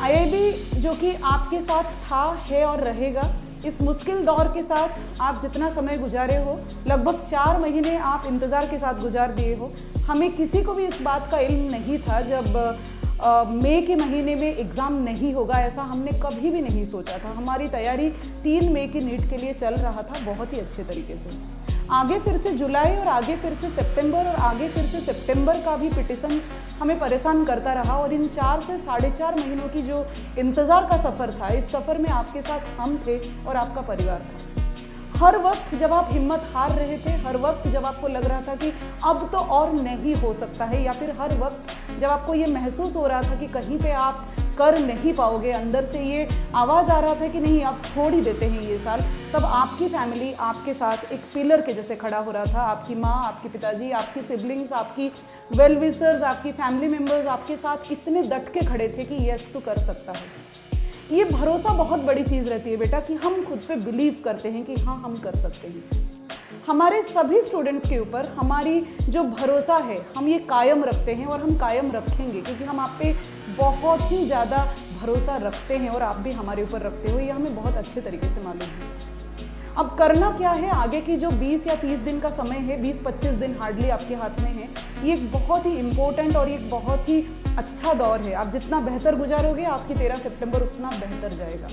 IIB जो कि आपके साथ था, है और रहेगा, इस मुश्किल दौर के साथ आप जितना समय गुजारे हो, लगभग 4 महीने आप इंतज़ार के साथ गुजार दिए हो। हमें किसी को भी इस बात का इल्म नहीं था जब मई के महीने में एग्ज़ाम नहीं होगा, ऐसा हमने कभी भी नहीं सोचा था। हमारी तैयारी 3 मई की नीट के लिए चल रहा था बहुत ही अच्छे तरीके से। आगे फिर से जुलाई और आगे फिर से सितंबर और आगे फिर से सितंबर का भी पिटिशन हमें परेशान करता रहा, और इन 4 से 4.5 महीनों की जो इंतज़ार का सफ़र था, इस सफ़र में आपके साथ हम थे और आपका परिवार था। हर वक्त जब आप हिम्मत हार रहे थे, हर वक्त जब आपको लग रहा था कि अब तो और नहीं हो सकता है, या फिर हर वक्त जब आपको ये महसूस हो रहा था कि कहीं पे आप कर नहीं पाओगे, अंदर से ये आवाज़ आ रहा था कि नहीं आप छोड़ ही देते हैं ये साल, तब आपकी फैमिली आपके साथ एक पिलर के जैसे खड़ा हो रहा था। आपकी माँ, आपके पिताजी, आपकी सिबलिंग्स, आपकी वेल विशर्स, आपकी फैमिली मेम्बर्स आपके साथ इतने डट के खड़े थे कि यस तू कर सकता है। ये भरोसा बहुत बड़ी चीज़ रहती है बेटा, कि हम खुद पे बिलीव करते हैं कि हाँ हम कर सकते हैं। हमारे सभी स्टूडेंट्स के ऊपर हमारी जो भरोसा है हम ये कायम रखते हैं और हम कायम रखेंगे, क्योंकि हम आप पे बहुत ही ज़्यादा भरोसा रखते हैं और आप भी हमारे ऊपर रखते हो, ये हमें बहुत अच्छे तरीके से मालूम है। अब करना क्या है, आगे की जो 20 या 30 दिन का समय है, 20-25 दिन हार्डली आपके हाथ में है, ये एक बहुत ही इम्पोर्टेंट और एक बहुत ही अच्छा दौर है। आप जितना बेहतर गुजारोगे, आपकी 13 सितंबर उतना बेहतर जाएगा।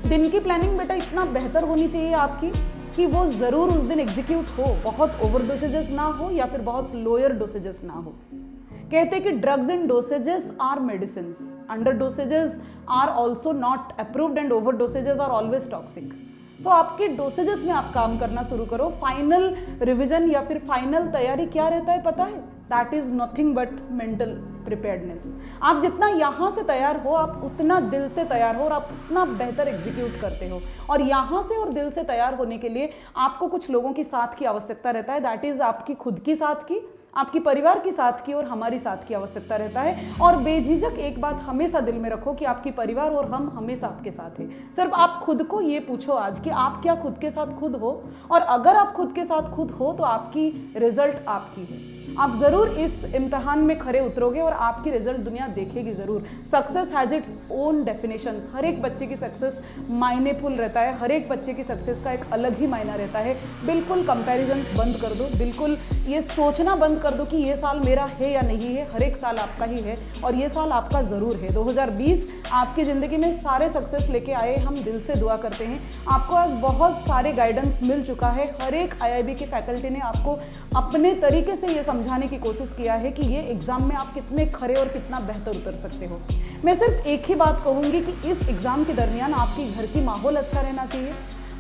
दिन की प्लानिंग बेटा इतना बेहतर होनी चाहिए आपकी कि वो ज़रूर उस दिन एग्जीक्यूट हो, बहुत ओवर डोसेजेस ना हो या फिर बहुत लोअर डोसेजेस ना हो। कहते हैं कि drugs in dosages are medicine, under dosages are also not approved and over dosages are always toxic. So आपके डोसेजेस में आप काम करना शुरू करो। फाइनल रिवीजन या फिर फाइनल तैयारी क्या रहता है पता है? That is nothing but mental preparedness. आप जितना यहाँ से तैयार हो, आप उतना दिल से तैयार हो और आप उतना बेहतर एग्जीक्यूट करते हो। और यहाँ से और दिल से तैयार होने के लिए आपको कुछ लोगों की साथ की आवश्यकता रहता है, दैट इज़ आपकी खुद की साथ की, आपकी परिवार की साथ की और हमारी साथ की आवश्यकता रहता है। और बेझिझक एक बात हमेशा दिल में रखो कि आपकी परिवार और हम हमेशा आपके साथ हैं। सिर्फ आप खुद को ये पूछो आज कि आप क्या खुद के साथ खुद हो, और अगर आप खुद के साथ खुद हो तो आपकी रिजल्ट आपकी है। आप ज़रूर इस इम्तहान में खरे उतरोगे और आपकी रिजल्ट दुनिया देखेगी ज़रूर। Success has its own definitions. हर एक बच्चे की सक्सेस मायनेफुल रहता है, हर एक बच्चे की सक्सेस का एक अलग ही मायना रहता है। बिल्कुल कंपैरिजन बंद कर दो, बिल्कुल ये सोचना बंद कर दो कि ये साल मेरा है या नहीं है। हर एक साल आपका ही है और ये साल आपका ज़रूर है। 2020 आपकी ज़िंदगी में सारे सक्सेस लेके आए, हम दिल से दुआ करते हैं। आपको आज बहुत सारे गाइडेंस मिल चुका है। हर एक IIB के फैकल्टी ने आपको अपने तरीके से ये समझाने की कोशिश किया है कि ये एग्ज़ाम में आप कितने खरे और कितना बेहतर उतर सकते हो। मैं सिर्फ एक ही बात कहूँगी कि इस एग्ज़ाम के दरमियान आपकी घर की माहौल अच्छा रहना चाहिए,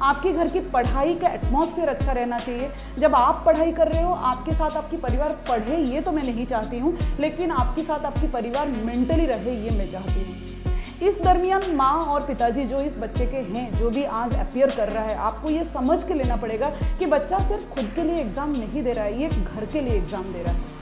आपके घर की पढ़ाई का एटमॉस्फेयर अच्छा रहना चाहिए। जब आप पढ़ाई कर रहे हो, आपके साथ आपकी परिवार पढ़े, ये तो मैं नहीं चाहती हूँ, लेकिन आपके साथ आपकी परिवार मेंटली रहे, ये मैं चाहती हूँ। इस दरमियान माँ और पिताजी जो इस बच्चे के हैं, जो भी आज अपीयर कर रहा है, आपको ये समझ के लेना पड़ेगा कि बच्चा सिर्फ खुद के लिए एग्ज़ाम नहीं दे रहा है, ये घर के लिए एग्ज़ाम दे रहा है।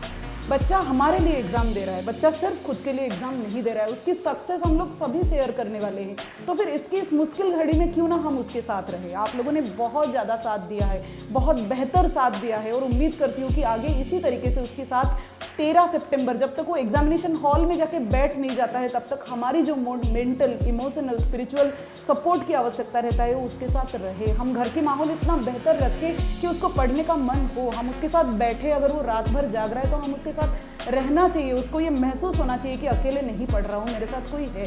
बच्चा हमारे लिए एग्ज़ाम दे रहा है, बच्चा सिर्फ खुद के लिए एग्ज़ाम नहीं दे रहा है। उसकी सक्सेस हम लोग सभी शेयर करने वाले हैं, तो फिर इसकी इस मुश्किल घड़ी में क्यों ना हम उसके साथ रहें। आप लोगों ने बहुत ज़्यादा साथ दिया है, बहुत बेहतर साथ दिया है, और उम्मीद करती हूँ कि आगे इसी तरीके से उसके साथ 13 सितंबर, जब तक वो एग्जामिनेशन हॉल में जाके बैठ नहीं जाता है तब तक हमारी जो मेंटल, इमोशनल, स्पिरिचुअल सपोर्ट की आवश्यकता रहता है वो उसके साथ रहे। हम घर के माहौल इतना बेहतर रखें कि उसको पढ़ने का मन हो, हम उसके साथ बैठे, अगर वो रात भर जाग रहा है तो हम उसके साथ रहना चाहिए, उसको ये महसूस होना चाहिए कि अकेले नहीं पढ़ रहा हूँ, मेरे साथ कोई है।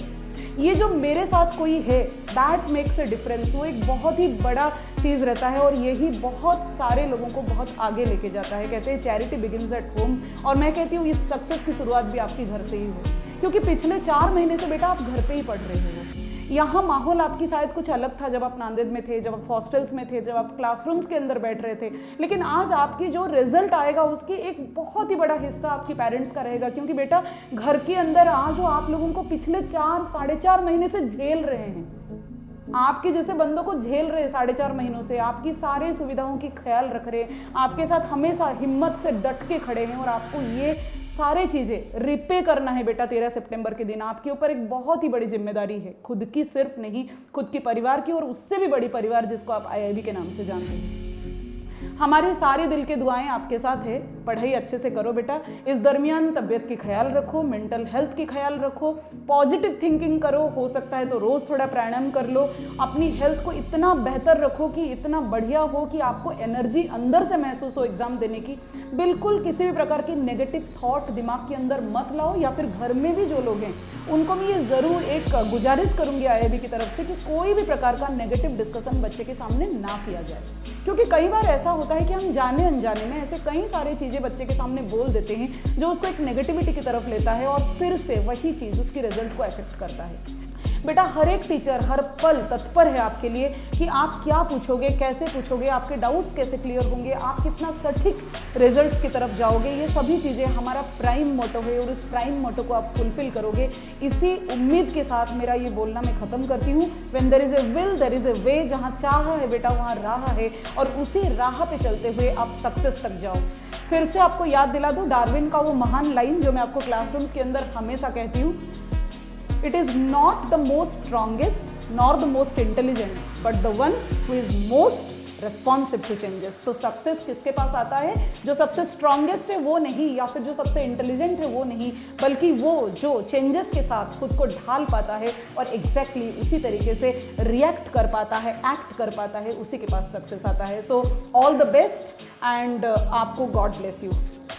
ये जो मेरे साथ कोई है, दैट मेक्स अ डिफरेंस, वो एक बहुत ही बड़ा चीज़ रहता है और यही बहुत सारे लोगों को बहुत आगे लेके जाता है। कहते हैं चैरिटी बिगिंस एट होम, और मैं कहती हूँ इस सक्सेस की शुरुआत भी आपके घर से ही हो, क्योंकि पिछले 4 महीने से बेटा आप घर पे ही पढ़ रहे हो। यहाँ माहौल आपकी शायद कुछ अलग था जब आप नांदेड़ में थे, जब आप हॉस्टल्स में थे, जब आप क्लासरूम्स के अंदर बैठ रहे थे, लेकिन आज आपकी जो रिजल्ट आएगा उसकी एक बहुत ही बड़ा हिस्सा आपकी पेरेंट्स का रहेगा, क्योंकि बेटा घर के अंदर आज वो आप लोगों को पिछले 4-4.5 महीने से झेल रहे हैं। आपके जैसे बंदों को झेल रहे 4.5 महीनों से, आपकी सारे सुविधाओं की ख्याल रख रहे, आपके साथ हमेशा हिम्मत से डट के खड़े हैं, और आपको ये सारे चीज़ें रिपे करना है बेटा 13 सितंबर के दिन। आपके ऊपर एक बहुत ही बड़ी जिम्मेदारी है, खुद की सिर्फ नहीं, खुद की परिवार की, और उससे भी बड़ी परिवार जिसको आप IIB के नाम से जानते हैं। हमारी सारे दिल के दुआएं आपके साथ है। पढ़ाई अच्छे से करो बेटा, इस दरमियान तबीयत की ख्याल रखो, मेंटल हेल्थ की ख्याल रखो, पॉजिटिव थिंकिंग करो, हो सकता है तो रोज़ थोड़ा प्राणायाम कर लो, अपनी हेल्थ को इतना बेहतर रखो कि इतना बढ़िया हो कि आपको एनर्जी अंदर से महसूस हो एग्जाम देने की। बिल्कुल किसी भी प्रकार की नेगेटिव थॉट दिमाग के अंदर मत लाओ, या फिर घर में भी जो लोग हैं उनको मैं ये ज़रूर एक गुजारिश करूंगी IIB की तरफ से कि कोई भी प्रकार का नेगेटिव डिस्कशन बच्चे के सामने ना किया जाए, क्योंकि कई बार ऐसा होता है कि हम जाने अनजाने में ऐसे कई सारी चीज़ें बच्चे के सामने बोल देते हैं जो उसको एक नेगेटिविटी की तरफ लेता है, और फिर से वही चीज़ उसकी रिजल्ट को अफेक्ट करता है। बेटा हर एक टीचर हर पल तत्पर है आपके लिए कि आप क्या पूछोगे, कैसे पूछोगे, आपके डाउट्स कैसे क्लियर होंगे, आप कितना सटीक रिजल्ट्स की तरफ जाओगे, ये सभी चीज़ें हमारा प्राइम मोटो है, और इस प्राइम मोटो को आप फुलफिल करोगे। इसी उम्मीद के साथ मेरा ये बोलना मैं ख़त्म करती हूँ। When there is a will there is a way, जहाँ चाह है बेटा वहाँ राह है, और उसी राह पे चलते हुए आप सक्सेस तक जाओ। फिर से आपको याद दिला दूँ डार्विन का वो महान लाइन जो मैं आपको क्लासरूम्स के अंदर हमेशा कहती हूँ, It is not the most strongest nor the most intelligent, but the one who is most responsive to changes। तो सक्सेस किसके पास आता है? जो सबसे स्ट्रॉन्गेस्ट है वो नहीं, या फिर जो सबसे इंटेलिजेंट है वो नहीं, बल्कि वो जो चेंजेस के साथ खुद को ढाल पाता है और एग्जैक्टली उसी तरीके से रिएक्ट कर पाता है, एक्ट कर पाता है, उसी के पास सक्सेस आता है। So all the best and आपको God bless you.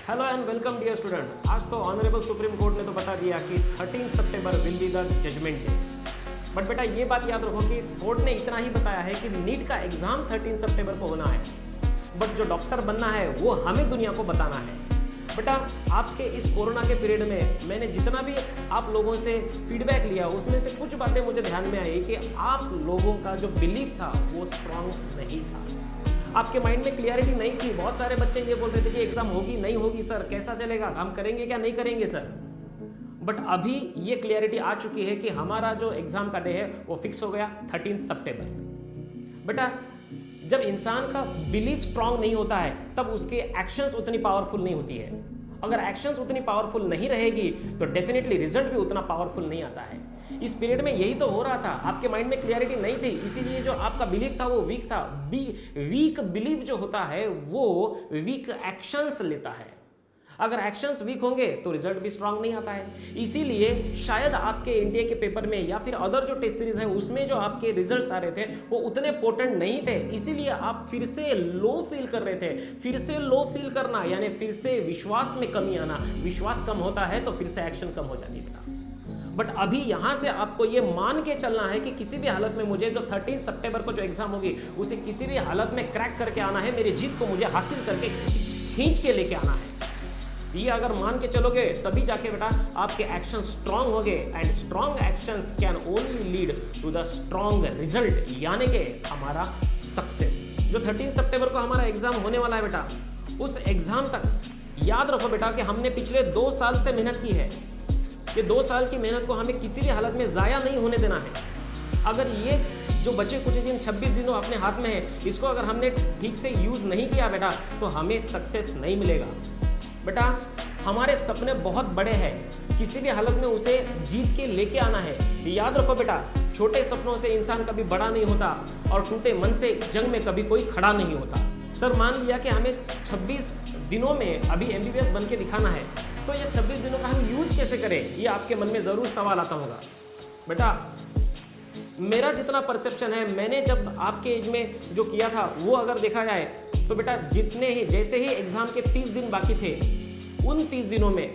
Hello and welcome dear student. आज तो ऑनरेबल सुप्रीम कोर्ट ने तो बता दिया कि 13 सितंबर will be the judgement day, but बेटा ये बात याद रखो कि कोर्ट ने इतना ही बताया है कि नीट का एग्जाम 13 सितंबर को होना है, बट जो डॉक्टर बनना है वो हमें दुनिया को बताना है। बेटा आपके इस कोरोना के पीरियड में मैंने जितना भी आप लोगों से फीडबैक लिया उसमें से कुछ बातें मुझे ध्यान में आई कि आप लोगों का जो बिलीफ था वो स्ट्रांग नहीं था, आपके माइंड में क्लियरिटी नहीं थी। बहुत सारे बच्चे ये बोल रहे थे कि एग्जाम होगी नहीं होगी सर, कैसा चलेगा, हम करेंगे क्या नहीं करेंगे सर। बट अभी ये क्लियरिटी आ चुकी है कि हमारा जो एग्जाम का डे है वो फिक्स हो गया 13 सितंबर। बेटा जब इंसान का बिलीफ स्ट्रांग नहीं होता है तब उसके एक्शंस उतनी पावरफुल नहीं होती है। अगर एक्शंस उतनी पावरफुल नहीं रहेगी तो डेफिनेटली रिजल्ट भी उतना पावरफुल नहीं आता है। इस पीरियड में यही तो हो रहा था, आपके माइंड में क्लियरिटी नहीं थी, इसीलिए जो आपका बिलीफ था वो वीक था। वीक बिलीफ जो होता है वो वीक एक्शंस लेता है। अगर एक्शंस वीक होंगे तो रिजल्ट भी स्ट्रांग नहीं आता है। इसीलिए शायद आपके इंडिया के पेपर में या फिर अदर जो टेस्ट सीरीज है उसमें जो आपके रिजल्ट्स आ रहे थे वो उतने पोटेंट नहीं थे, इसीलिए आप फिर से लो फील कर रहे थे। फिर से लो फील करना यानी फिर से विश्वास में कमी आना। विश्वास कम होता है तो फिर से एक्शन कम हो जाती है बेटा। बट अभी यहाँ से आपको ये मान के चलना है कि किसी भी हालत में मुझे जो 13 सितंबर को जो एग्जाम होगी उसे किसी भी हालत में क्रैक करके आना है, मेरी जीत को मुझे हासिल करके खींच के लेके आना है। ये अगर मान के चलोगे तभी जाके बेटा आपके एक्शन स्ट्रांग होंगे, and strong actions can only lead to the strong result, यानी कि हमारा सक्सेस। जो 13 सितंबर को हमारा एग्जाम होने वाला है बेटा, उस एग्जाम तक याद रखो बेटा कि हमने पिछले 2 साल से मेहनत की है। ये 2 साल की मेहनत को हमें किसी भी हालत में ज़ाया नहीं होने देना है। अगर ये जो बचे कुछ दिन 26 दिनों अपने हाथ में है, इसको अगर हमने ठीक से यूज़ नहीं किया बेटा तो हमें सक्सेस नहीं मिलेगा। बेटा हमारे सपने बहुत बड़े हैं, किसी भी हालत में उसे जीत के लेके आना है। याद रखो बेटा, छोटे सपनों से इंसान कभी बड़ा नहीं होता और टूटे मन से जंग में कभी कोई खड़ा नहीं होता। सर मान लिया कि हमें 26 दिनों में अभी MBBS बन के दिखाना है, तो ये 26 दिनों का हम यूज कैसे करें, ये आपके मन में ज़रूर सवाल आता होगा। बेटा मेरा जितना परसेप्शन है, मैंने जब आपके एज में जो किया था वो अगर देखा जाए तो बेटा जितने ही जैसे ही एग्ज़ाम के 30 दिन बाकी थे, उन 30 दिनों में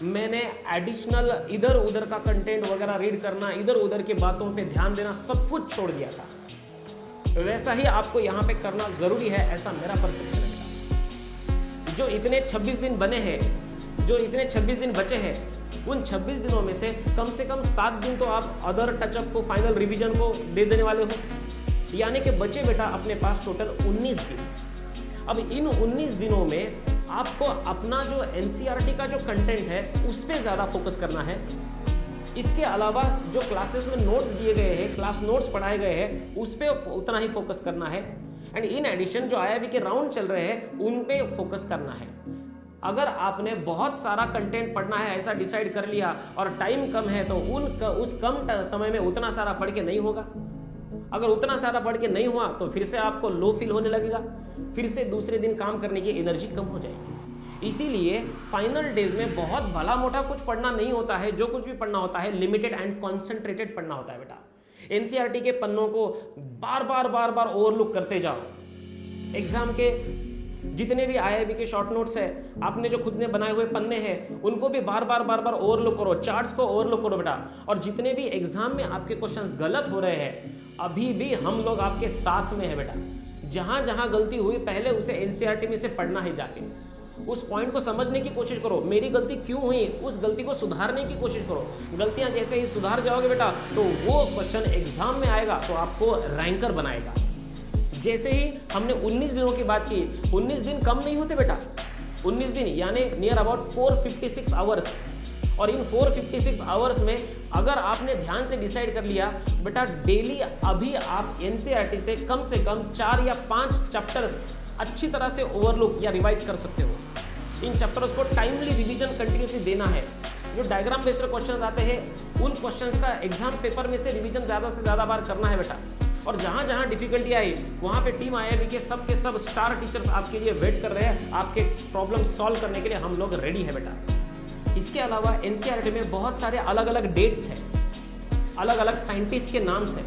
मैंने एडिशनल इधर उधर का कंटेंट वगैरह रीड करना, इधर उधर की बातों पे ध्यान देना सब कुछ छोड़ दिया था। वैसा ही आपको यहाँ पे करना ज़रूरी है, ऐसा मेरा परसेप्शन है। जो इतने 26 दिन बने हैं, जो इतने 26 दिन बचे हैं, उन 26 दिनों में से कम 7 दिन तो आप अदर टचअप को, फाइनल रिवीजन को दे देने वाले हो, यानी कि बचे बेटा अपने पास टोटल 19 दिन। अब इन 19 दिनों में आपको अपना जो एनसीईआरटी का जो कंटेंट है उस पर ज़्यादा फोकस करना है। इसके अलावा जो क्लासेस में नोट्स दिए गए हैं, क्लास नोट्स पढ़ाए गए हैं, उस पर उतना ही फोकस करना है। एंड इन एडिशन जो आईआईबी के राउंड चल रहे हैं उन पे फोकस करना है। अगर आपने बहुत सारा कंटेंट पढ़ना है ऐसा डिसाइड कर लिया और टाइम कम है तो उस कम समय में उतना सारा पढ़ के नहीं होगा। अगर उतना सारा पढ़ के नहीं हुआ तो फिर से आपको लो फील होने लगेगा, फिर से दूसरे दिन काम करने की एनर्जी कम हो जाएगी। इसीलिए फाइनल डेज में बहुत भला मोटा कुछ पढ़ना नहीं होता है, जो कुछ भी पढ़ना होता है लिमिटेड एंड कॉन्सेंट्रेटेड पढ़ना होता है बेटा। एनसीईआरटी के पन्नों को बार बार ओवरलुक करते जाओ। एग्जाम के जितने भी आईआईबी के शॉर्ट नोट्स है, आपने जो खुद ने बनाए हुए पन्ने हैं उनको भी बार बार ओवरलुक करो, चार्ट्स को ओवरलुक करो बेटा। और जितने भी एग्जाम में आपके क्वेश्चंस गलत हो रहे हैं, अभी भी हम लोग आपके साथ में है बेटा। जहां जहां गलती हुई पहले उसे एनसीईआरटी में से पढ़ना है, जाके उस पॉइंट को समझने की कोशिश करो, मेरी गलती क्यों हुई, उस गलती को सुधारने की कोशिश करो। गलतियां जैसे ही सुधार जाओगे बेटा तो वो क्वेश्चन एग्जाम में आएगा तो आपको रैंकर बनाएगा। जैसे ही हमने 19 दिनों की बात की, 19 दिन कम नहीं होते बेटा, 19 दिन यानी नियर अबाउट 456 आवर्स। और इन 456 आवर्स में अगर आपने ध्यान से डिसाइड कर लिया बेटा डेली अभी आप एनसीईआरटी से कम 4 या 5 चैप्टर्स अच्छी तरह से ओवरलुक या रिवाइज कर सकते हो। इन चैप्टर्स को टाइमली रिवीजन कंटिन्यूसली देना है। जो डायग्राम बेस्ड क्वेश्चंस आते हैं उन क्वेश्चंस का एग्जाम पेपर में से रिवीजन ज़्यादा से ज़्यादा बार करना है बेटा। और जहाँ जहाँ डिफिकल्टी आई वहाँ पे टीम आईआईबी के सब स्टार टीचर्स आपके लिए वेट कर रहे हैं, आपके प्रॉब्लम सॉल्व करने के लिए हम लोग रेडी है बेटा। इसके अलावा एनसीईआरटी में बहुत सारे अलग अलग डेट्स हैं, अलग अलग साइंटिस्ट के नाम्स हैं।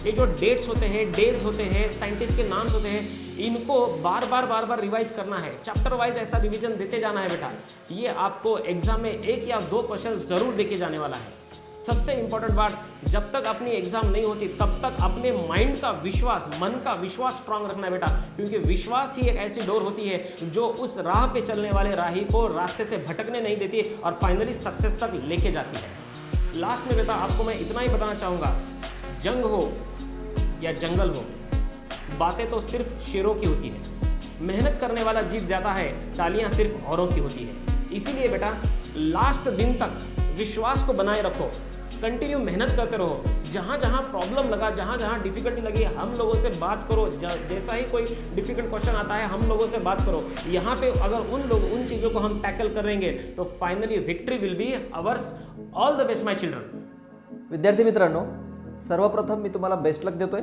ये जो डेट्स होते हैं, डेज होते हैं, साइंटिस्ट के नाम्स होते हैं, इनको बार बार रिवाइज करना है। चैप्टर वाइज ऐसा रिवीजन देते जाना है बेटा। ये आपको एग्जाम में 1 या 2 क्वेश्चन जरूर देके जाने वाला है। सबसे इंपॉर्टेंट बात, जब तक अपनी एग्जाम नहीं होती तब तक अपने माइंड का विश्वास, मन का विश्वास स्ट्रांग रखना है बेटा, क्योंकि विश्वास ही एक ऐसी डोर होती है जो उस राह पे चलने वाले राही को रास्ते से भटकने नहीं देती और फाइनली सक्सेस तक लेके जाती है। लास्ट में बेटा आपको मैं इतना ही बताना चाहूँगा, जंग हो या जंगल हो, बातें तो सिर्फ शेरों की होती है, मेहनत करने वाला जीत जाता है, तालियां सिर्फ औरों की होती है। इसीलिए बेटा लास्ट दिन तक विश्वास को बनाए रखो, कंटिन्यू मेहनत करते रहो। जहाँ जहाँ प्रॉब्लम लगा, जहाँ जहाँ डिफिकल्टी लगी, हम लोगों से बात करो। जैसा ही कोई डिफिकल्ट क्वेश्चन आता है हम लोगों से बात करो। यहाँ पे अगर उन चीज़ों को हम टैकल करेंगे तो finally victory will be ours. All the best my children. विद्यार्थी मित्रांनो, सर्वप्रथम मी तुम्हाला बेस्ट लक देतोय।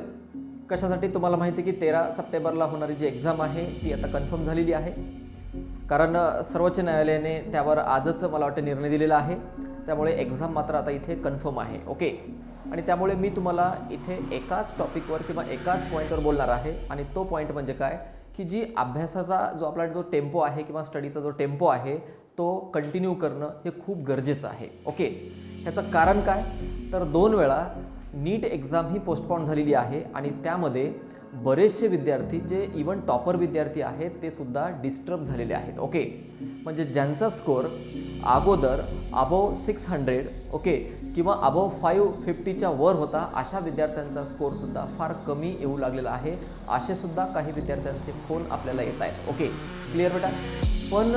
कशासाठी? तुम्हाला माहिती आहे की 13 सप्टेंबरला होणारी जी एक्झाम आहे ती आता कन्फर्म झालेली आहे, कारण सर्वोच्च न्यायालयाने त्यावर आजच मला वाटतं निर्णय दिलेला आहे। त्यामुळे एक्झाम मात्र आता इथे कन्फर्म आहे, ओके। आणि त्यामुळे मी तुम्हाला इथे एकाच टॉपिकवर किंवा एकाच पॉईंटवर बोलणार आहे, आणि तो पॉईंट म्हणजे काय की जी अभ्यासाचा जो आपला जो टेम्पो आहे किंवा स्टडीचा जो टेम्पो आहे तो कंटिन्यू करणं हे खूप गरजेचं आहे, ओके। ह्याचं कारण काय तर 2 वेळा नीट एक्झाम ही पोस्टपोन झालेली आहे आणि त्यामध्ये बरेचसे विद्यार्थी जे इवन टॉपर विद्यार्थी आहेत ते सुद्धा डिस्टर्ब झालेले आहेत, ओके। म्हणजे ज्यांचा स्कोर अगोदर अबोव 600 ओके किंवा अबोव 550च्या वर होता अशा विद्यार्थ्यांचा स्कोरसुद्धा फार कमी येऊ लागलेला आहे। असे सुद्धा काही विद्यार्थ्यांचे फोन आपल्याला येत आहेत, ओके। क्लिअर बेटा? पण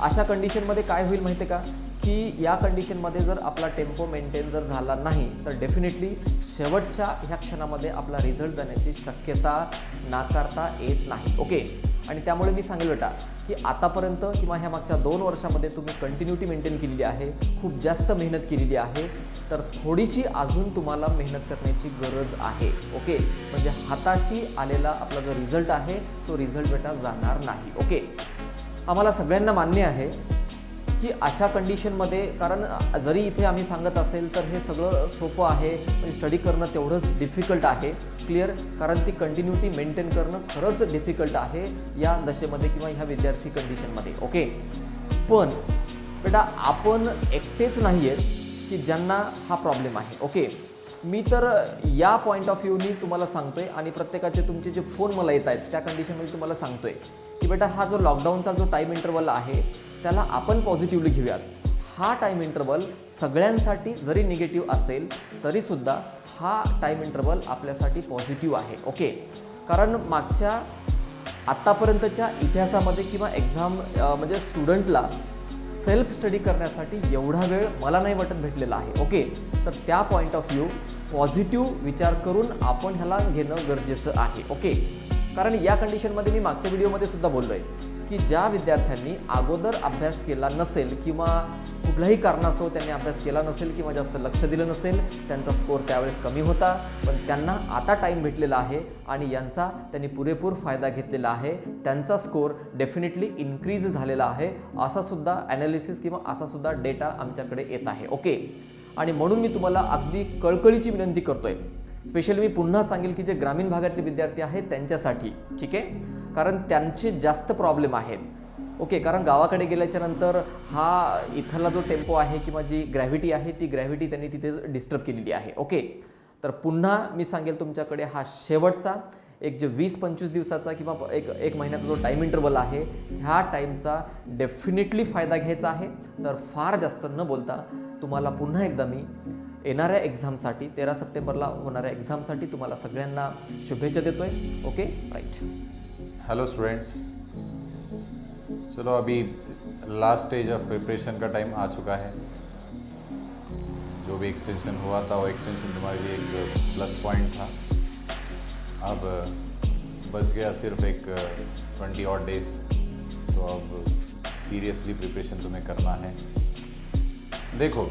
अशा कंडिशनमध्ये काय होईल माहिती आहे का की या कंडिशनमध्ये जर आपला टेम्पो मेंटेन जर झाला नाही तर डेफिनेटली शेवटच्या ह्या क्षणामध्ये आपला रिझल्ट जाण्याची शक्यता नाकारता येत नाही, ओके। आणि त्यामुळे मी सांगेल बेटा की आतापर्यंत किंवा ह्या मागच्या 2 वर्षामध्ये तुम्ही कंटिन्युटी मेंटेन केलेली आहे, खूप जास्त मेहनत केलेली आहे, तर थोडीशी अजून तुम्हाला मेहनत करण्याची गरज आहे, ओके। म्हणजे हाताशी आलेला आपला जो रिझल्ट आहे तो रिझल्ट बेटा जाणार नाही, ओके। आम्हाला सगळ्यांना मान्य आहे की अशा कंडिशनमध्ये, कारण जरी इथे आम्ही सांगत असेल तर हे सगळं सोपं आहे, म्हणजे स्टडी करणं तेवढंच डिफिकल्ट आहे, क्लिअर, कारण ती कंटिन्युटी मेंटेन करणं खरंच डिफिकल्ट आहे या दशेमध्ये किंवा ह्या विद्यार्थी कंडिशनमध्ये. ओके, पण बेटा आपण एकटेच नाही आहेत की ज्यांना हा प्रॉब्लेम आहे. ओके, मी तर या पॉईंट ऑफ व्ह्यूनी तुम्हाला सांगतोय आणि प्रत्येकाचे तुमचे जे फोन मला येत आहेत त्या कंडिशनमध्ये तुम्हाला सांगतोय की बेटा हा जो लॉकडाऊनचा जो टाईम इंटरवल आहे त्याला आपण पॉझिटिव्हली घेऊयात. हा टाईम इंटरवल सगळ्यांसाठी जरी निगेटिव्ह असेल तरीसुद्धा हा टाईम इंटरवल आपल्यासाठी पॉझिटिव्ह आहे. ओके, कारण मागच्या आत्तापर्यंतच्या इतिहासामध्ये किंवा एक्झाम म्हणजे स्टुडंटला सेल्फ स्टडी करण्यासाठी एवढा वेळ मला नाही वाटत भेटलेला आहे. ओके, तर त्या पॉईंट ऑफ व्ह्यू पॉझिटिव्ह विचार करून आपण ह्याला घेणं गरजेचं आहे. ओके, कारण या कंडिशनमध्ये मी मागच्या व्हिडिओमध्ये सुद्धा बोललो आहे की ज्या विद्यार्थ्यांनी अगोदर अभ्यास केला नसेल किंवा कुठल्याही कारणास्तव त्यांनी अभ्यास केला नसेल किंवा जास्त लक्ष दिलं नसेल, त्यांचा स्कोअर त्यावेळेस कमी होता, पण त्यांना आता टाईम भेटलेला आहे आणि यांचा त्यांनी पुरेपूर फायदा घेतलेला आहे, त्यांचा स्कोअर डेफिनेटली इन्क्रीज झालेला आहे, असा सुद्धा ॲनालिसिस किंवा असा सुद्धा डेटा आमच्याकडे येत आहे. ओके, आणि म्हणून मी तुम्हाला अगदी कळकळीची विनंती करतोय, स्पेशली मी पुन्हा सांगेल की जे ग्रामीण भागातले विद्यार्थी आहेत त्यांच्यासाठी, ठीक आहे, कारण त्यांचे जास्त प्रॉब्लेम आहेत. ओके, कारण गावाकडे गेल्याच्या नंतर हा इथला जो टेम्पो आहे किंवा जी ग्रॅव्हिटी आहे ती ग्रॅव्हिटी त्यांनी तिथे डिस्टर्ब केलेली आहे. ओके, तर पुन्हा मी सांगेल तुमच्याकडे हा शेवटचा एक जे 20-25 दिवसाचा किंवा एक महिन्याचा जो टाईम इंटरवल आहे, ह्या टाईमचा डेफिनेटली फायदा घ्यायचा आहे. तर फार जास्त न बोलता तुम्हाला पुन्हा एकदा मी येणाऱ्या एक्झामसाठी 13 सप्टेंबरला होणाऱ्या एक्झामसाठी तुम्हाला सगळ्यांना शुभेच्छा देतोय. Okay, right. हेलो स्टूडेंट्स, चलो अभी लास्ट स्टेज ऑफ प्रिपरेशन का टाइम आ चुका है. जो भी एक्सटेंशन हुआ था वो एक्सटेंशन तुम्हारे लिए एक प्लस पॉइंट था. अब बच गया सिर्फ एक 20 ऑड डेज, तो अब सीरियसली प्रिपरेशन तुम्हें करना है. देखो,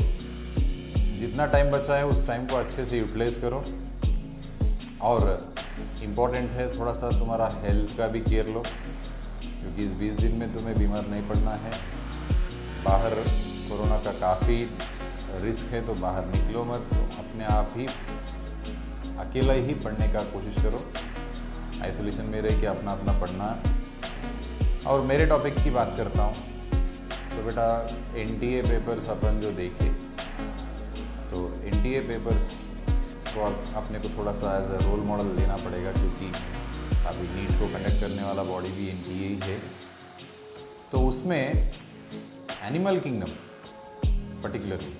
जितना टाइम बचा है उस टाइम को अच्छे से यूटिलाइज करो, और इम्पॉर्टेंट है थोड़ा सा तुम्हारा हेल्थ का भी केयर लो, क्योंकि इस 20 दिन में तुम्हें बीमार नहीं पड़ना है. बाहर कोरोना का काफ़ी रिस्क है, तो बाहर निकलो मत, अपने आप ही अकेला ही पढ़ने का कोशिश करो, आइसोलेशन में रह के अपना अपना पढ़ना. और मेरे टॉपिक की बात करता हूँ, तो बेटा NTA पेपर्स अपन जो देखे, तो NTA पेपर्स को अपने को थोड़ा सा एज अ रोल मॉडल लेना पड़ेगा, क्योंकि अभी नीट को कंडक्ट करने वाला बॉडी भी NTA ही है. तो उसमें animal kingdom, particularly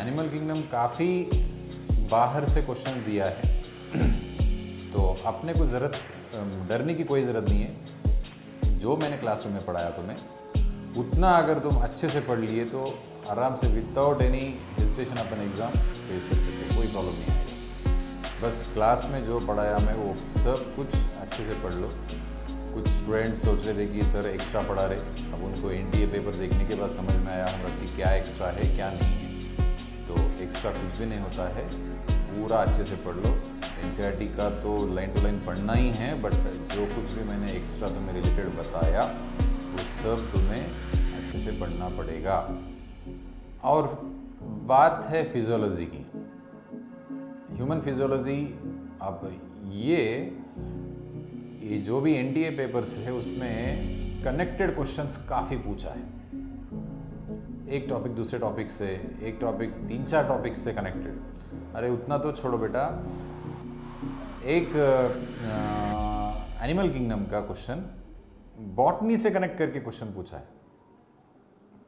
animal kingdom काफ़ी बाहर से क्वेश्चन दिया है. तो अपने को डरने की कोई ज़रूरत नहीं है. जो मैंने क्लासरूम में पढ़ाया तुम्हें, उतना अगर तुम अच्छे से पढ़ लिए तो आराम से विदाउट एनी हेजिटेशन अपन एग्ज़ाम फेस कर सकते, कोई प्रॉब्लम नहीं आएगा. बस क्लास में जो पढ़ाया मैं वो सब कुछ अच्छे से पढ़ लो. कुछ स्टूडेंट्स सोच रहे थे कि सर एक्स्ट्रा पढ़ा रहे, अब उनको NTA पेपर देखने के बाद समझ में आया होगा कि क्या एक्स्ट्रा है क्या नहीं है. तो एक्स्ट्रा कुछ भी नहीं होता है, पूरा अच्छे से पढ़ लो. NCERT का तो लाइन टू लाइन पढ़ना ही है, बट जो कुछ भी मैंने एक्स्ट्रा तुम्हें रिलेटेड बताया वो सब तुम्हें अच्छे से पढ़ना पड़ेगा. और बात है फिजियोलॉजी की, ह्यूमन फिजियोलॉजी. अब ये जो भी NTA पेपर्स है उसमें कनेक्टेड क्वेश्चंस काफ़ी पूछा है. एक टॉपिक दूसरे टॉपिक से, एक टॉपिक 3-4 टॉपिक से कनेक्टेड. अरे उतना तो छोड़ो बेटा, एक एनिमल किंगडम का क्वेश्चन बॉटनी से कनेक्ट करके क्वेश्चन पूछा है.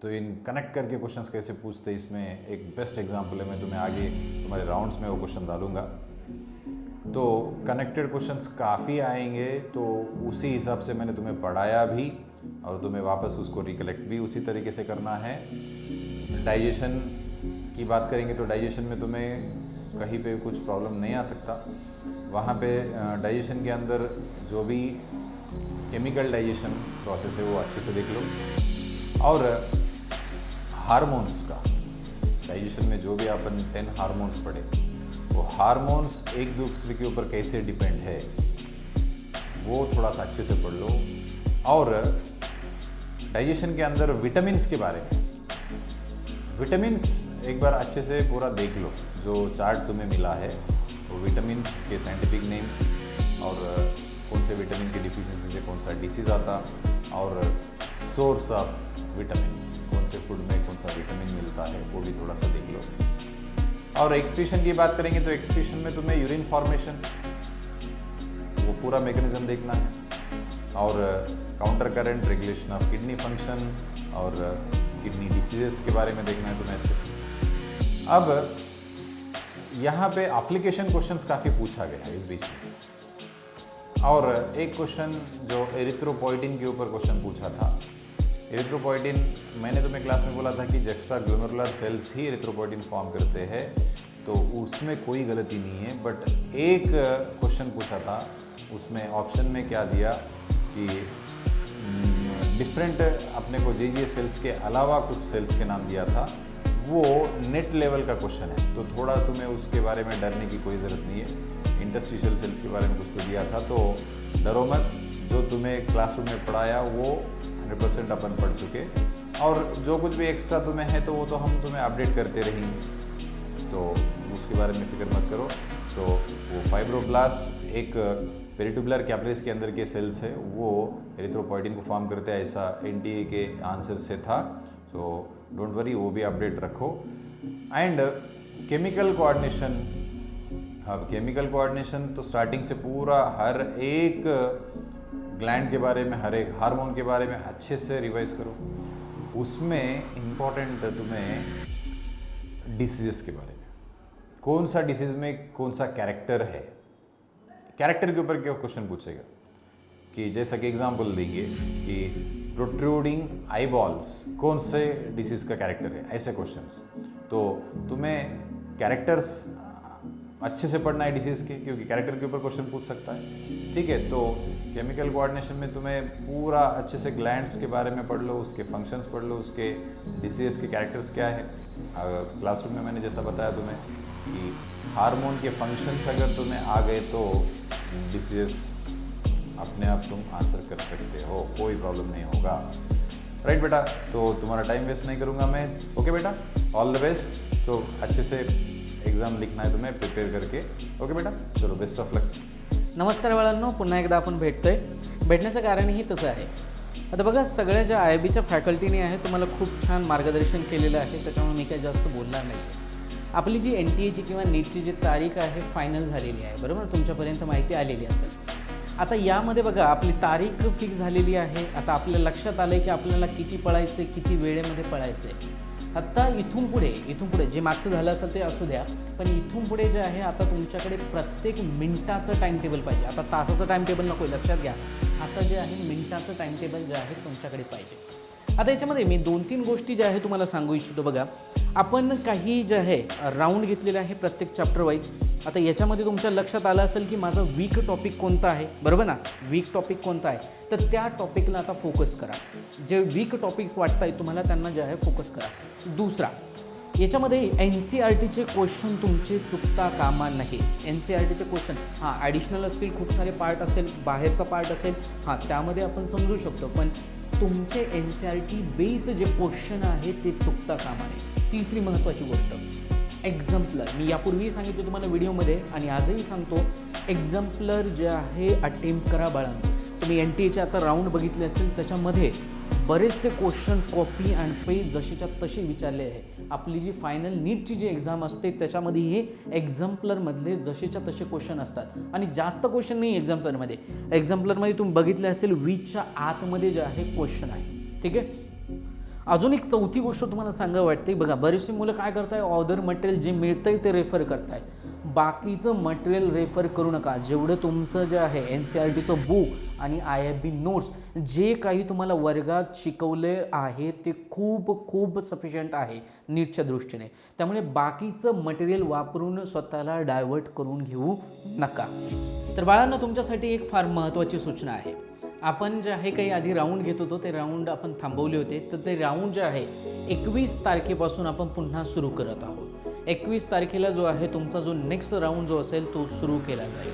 तो इन कनेक्ट करके क्वेश्चंस कैसे पूछते हैं, इसमें एक बेस्ट एग्जांपल है. मैं तुम्हें आगे तुम्हारे राउंड्स में वो क्वेश्चन डालूंगा. तो कनेक्टेड क्वेश्चंस काफ़ी आएंगे, तो उसी हिसाब से मैंने तुम्हें पढ़ाया भी, और तुम्हें वापस उसको रिकलेक्ट भी उसी तरीके से करना है. डाइजेशन की बात करेंगे तो डाइजेशन में तुम्हें कहीं पे कुछ प्रॉब्लम नहीं आ सकता. वहाँ पे डाइजेशन के अंदर जो भी केमिकल डाइजेशन प्रोसेस है वो अच्छे से देख लो. और हार्मोन्स का डाइजेशन में जो भी अपन 10 हार्मोन्स पढ़े, वो हार्मोन्स एक दूसरे के ऊपर कैसे डिपेंड है वो थोड़ा सा अच्छे से पढ़ लो. और डाइजेशन के अंदर विटामिन्स के बारे में विटामिन्स एक बार अच्छे से पूरा देख लो, जो चार्ट तुम्हें मिला है वो विटामिन्स के साइंटिफिक नेम्स और कौन से विटामिन की डिफिशिएंसी से कौन सा डिसीज़ आता और सोर्स ऑफ विटामिन्स, कौन से फूड में कौन सा विटामिन मिलता है वो भी थोड़ा सा देख लो। और एक्सक्रीशन की बात करेंगे तो एक्सक्रीशन में तुम्हें यूरिन फॉर्मेशन वो पूरा मैकेनिज्म देखना है और counter current, regulation of kidney function और किडनी डिसीजेस के बारे में देखना है तुम्हें अच्छे से। अब यहाँ पे एप्लीकेशन क्वेश्चंस काफ़ी पूछा गया है इस बीच में, और एक क्वेश्चन जो एरिथ्रोपोइटिन के ऊपर क्वेश्चन पूछा था। एरिथ्रोपोइटिन मैंने तुम्हें क्लास में बोला था कि एक्स्ट्रा ग्लोमेरुलर सेल्स ही एरिथ्रोपोइटिन फॉर्म करते हैं, तो उसमें कोई गलती नहीं है। बट एक क्वेश्चन पूछा था, उसमें ऑप्शन में क्या दिया कि डिफरेंट अपने को जे सेल्स के अलावा कुछ सेल्स के नाम दिया था, वो नेट लेवल का क्वेश्चन है, तो थोड़ा तुम्हें उसके बारे में डरने की कोई ज़रूरत नहीं है। इंटरस्टिशियल सेल्स के बारे में कुछ तो दिया था, तो डरो मत, जो तुम्हें क्लासरूम में पढ़ाया वो 100% अपन पढ़ चुके, और जो कुछ भी एक्स्ट्रा तुम्हें है तो वो तो हम तुम्हें अपडेट करते रहेंगे, तो उसके बारे में फिक्र मत करो। तो वो फाइब्रोब्लास्ट एक पेरिटुबुलर कैपिलरीज के अंदर के सेल्स है, वो एरिथ्रोपोइटिन को फॉर्म करते हैं, ऐसा एनटीए के आंसर से था, तो डोंट वरी, वो भी अपडेट रखो। एंड केमिकल कोऑर्डिनेशन, अब केमिकल कोऑर्डिनेशन तो स्टार्टिंग से पूरा हर एक ग्लैंड के बारे में, हर एक हार्मोन के बारे में अच्छे से रिवाइज करो। उसमें इम्पॉर्टेंट तुम्हें डिसीजेस के बारे में, कौन सा डिसीज में कौन सा कैरेक्टर है, कैरेक्टर के ऊपर क्या क्वेश्चन पूछेगा कि जैसा कि एग्जांपल देंगे कि प्रोट्रूडिंग आईबॉल्स कौन से डिसीज का कैरेक्टर है, ऐसे क्वेश्चंस। तो तुम्हें कैरेक्टर्स अच्छे से पढ़ना है डिसीज़ के, क्योंकि कैरेक्टर के ऊपर क्वेश्चन पूछ सकता है, ठीक है। तो केमिकल कोऑर्डिनेशन में तुम्हें पूरा अच्छे से ग्लैंड्स के बारे में पढ़ लो, उसके फंक्शंस पढ़ लो, उसके डिसीज़ के कैरेक्टर्स क्या है। क्लासरूम में मैंने जैसा बताया तुम्हें कि हार्मोन के फंक्शंस अगर तुम्हें आ गए तो डिसीज़ अपने आप तुम आंसर कर सकते हो, कोई प्रॉब्लम नहीं होगा। राइट बेटा, तो तुम्हारा टाइम वेस्ट नहीं करूँगा मैं। ओके बेटा, ऑल द बेस्ट। तो अच्छे से एक्झाम लिखना आहे तुम्हें प्रिपेअर करके। ओके बेटा, चलो बेस्ट ऑफ लक। नमस्कार बाळांनो, पुन्हा एकदा आपण भेटतोय। भेटण्याचं कारणही तसं आहे। आता बघा, सगळ्या ज्या IIBच्या फॅकल्टीने आहे तुम्हाला खूप छान मार्गदर्शन केलेलं आहे, त्याच्यामुळे मी काही जास्त बोलणार नाही। आपली जी NTA किंवा नीटची जी तारीख आहे फायनल झालेली आहे, बरोबर, तुमच्यापर्यंत माहिती आलेली असेल। आता यामध्ये बघा आपली तारीख फिक्स झालेली आहे। आता आपल्या लक्षात आलं की आपल्याला किती पळायचं, किती वेळेमध्ये पळायचं। आता इथून पुढे जे मागचं झालं असेल ते असू द्या, पण इथून पुढे जे आहे आता तुमच्याकडे प्रत्येक मिनिटाचं टाइम टेबल पाहिजे। आता तासाचं टाइम टेबल नको, लक्षात घ्या, आता जे आहे मिनिटाचं टाइम टेबल जे आहे तुमच्याकडे पाहिजे। आता याच्यामध्ये मी 2-3 गोष्टी ज्या आहे तुम्हाला सांगू इच्छितो। बघा, आपण काही जे आहे राऊंड घेतलेले आहे प्रत्येक चॅप्टर वाईज। आता याच्यामध्ये तुमच्या लक्षात आलं असेल की माझा वीक टॉपिक कोणता आहे, बरोबर ना, वीक टॉपिक कोणता आहे, तर त्या टॉपिकला आता फोकस करा। जे वीक टॉपिक्स वाटत आहे तुम्हाला त्यांना जे आहे फोकस करा। दुसरा, याच्यामध्ये NCERTचे क्वेश्चन तुमचे चुकता कामा नाही। NCERTचे क्वेश्चन ॲडिशनल असतील, खूप सारे पार्ट असेल, बाहेरचा पार्ट असेल, त्यामध्ये आपण समजू शकतो, पण तुमचे NCERT बेस जे क्वेश्चन आहे ते चुकता कामा नये। तिसरी महत्त्वाची गोष्ट, एक्झाम्पलर। मी यापूर्वीही सांगितलं तुम्हाला व्हिडिओमध्ये आणि आजही सांगतो, एक्झाम्पलर जे आहे अटेम्प्ट करा बाळांनो। तुम्ही NTA आता राऊंड बघितले असेल, त्याच्यामध्ये बरेचसे क्वेश्चन कॉपी अँड पेस्ट जशीच्या तशी विचारले आहे। आपली जी फायनल नीटची जी एक्झाम असते त्याच्यामध्ये हे एक्झाम्पलरमधले जसेच्या तसे क्वेश्चन असतात आणि जास्त क्वेश्चन नाही एक्झाम्पलरमध्ये। एक्झाम्पलरमध्ये तुम्ही बघितले असेल 20च्या आतमध्ये जे आहे क्वेश्चन आहे, ठीक आहे। अजून एक चौथी गोष्ट तुम्हाला सांगावं वाटते। बघा, बरेचसे मुलं काय करताय, ऑदर मटेरियल जे मिळतंय ते रेफर करताय, बाकीचं मटेरियल रेफर करू नका। जेवढं तुमचं जे आहे NCERTचं बुक आणि IIB नोट्स जे काही तुम्हाला वर्गात शिकवले आहे ते खूप सफिशियंट आहे नीटच्या दृष्टीने। त्यामुळे बाकीचं मटेरियल वापरून स्वतःला डायव्हर्ट करून घेऊ नका। तर बाळांनो, तुमच्यासाठी एक फार महत्त्वाची सूचना आहे। आपण जे आहे काही आधी राऊंड घेत होतो, ते राऊंड आपण थांबवले होते, तर ते राऊंड जे आहे 21 तारखेपासून आपण पुन्हा सुरू करत आहोत। 21 तारखेला जो आहे तुमचा जो नेक्स्ट राऊंड जो असेल तो सुरू केला जाईल।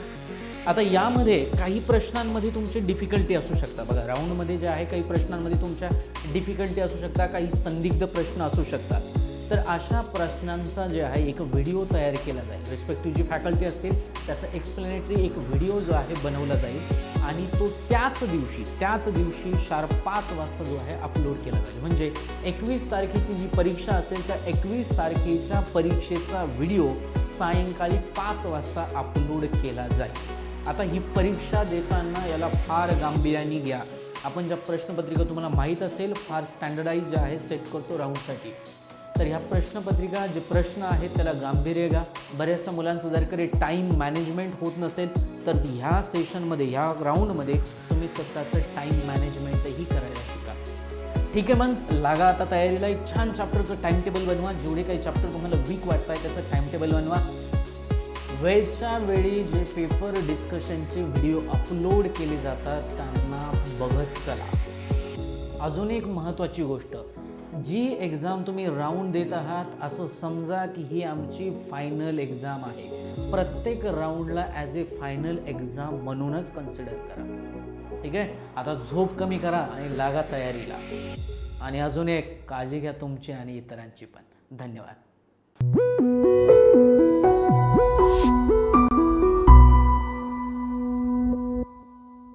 आता यामध्ये काही प्रश्नांमध्ये तुमची डिफिकल्टी असू शकता। बघा, राऊंडमध्ये जे आहे काही प्रश्नांमध्ये तुमच्या डिफिकल्टी असू शकता, काही संदिग्ध प्रश्न असू शकतात। तर अशा प्रश्नांचा जे आहे एक व्हिडिओ तयार केला जाईल. रिस्पेक्टिव्ह जी फॅकल्टी असतील त्याचा एक्सप्लेनेटरी एक व्हिडिओ जो आहे बनवला जाईल आणि तो त्याच दिवशी शार्प 5 वाजता जो आहे अपलोड केला जाईल. म्हणजे 21 तारखेची जी परीक्षा असेल त्या 21 तारखेच्या परीक्षेचा व्हिडिओ सायंकाळी 5 वाजता अपलोड केला जाईल. आता ही परीक्षा देताना याला फार गांभीर्याने घ्या. आपण ज्या प्रश्नपत्रिका तुम्हाला माहीत असेल फार स्टँडर्डाईज जे आहे सेट करतो राऊंडसाठी. तर ह्या प्रश्नपत्रिका जे प्रश्न आहेत त्याला गांभीर्य घ्या. बऱ्याचशा मुलांचं जर कधी टाईम मॅनेजमेंट होत नसेल तर ह्या सेशनमध्ये ह्या राऊंडमध्ये तुम्ही स्वतःचं टाईम मॅनेजमेंटही करायला शिका. ठीक आहे, मग लागा आता तयारीला. एक छान चॅप्टरचं टाइम टेबल बनवा. जेवढे काही चॅप्टर तुम्हाला वीक वाटत आहे त्याचं टाइम टेबल बनवा. वेळच्या वेळी जे पेपर डिस्कशनचे व्हिडिओ अपलोड केले जातात त्यांना बघत चला. अजून एक महत्त्वाची गोष्ट, जी एक्झाम तुम्ही राऊंड देत आहात असं समजा की ही आमची फायनल एक्झाम आहे. प्रत्येक राऊंडला ॲज ए फायनल एक्झाम म्हणूनच कन्सिडर करा. ठीक आहे, आता झोप कमी करा आणि लागा तयारीला. आणि अजून एक, काळजी घ्या तुमची आणि इतरांची पण. धन्यवाद.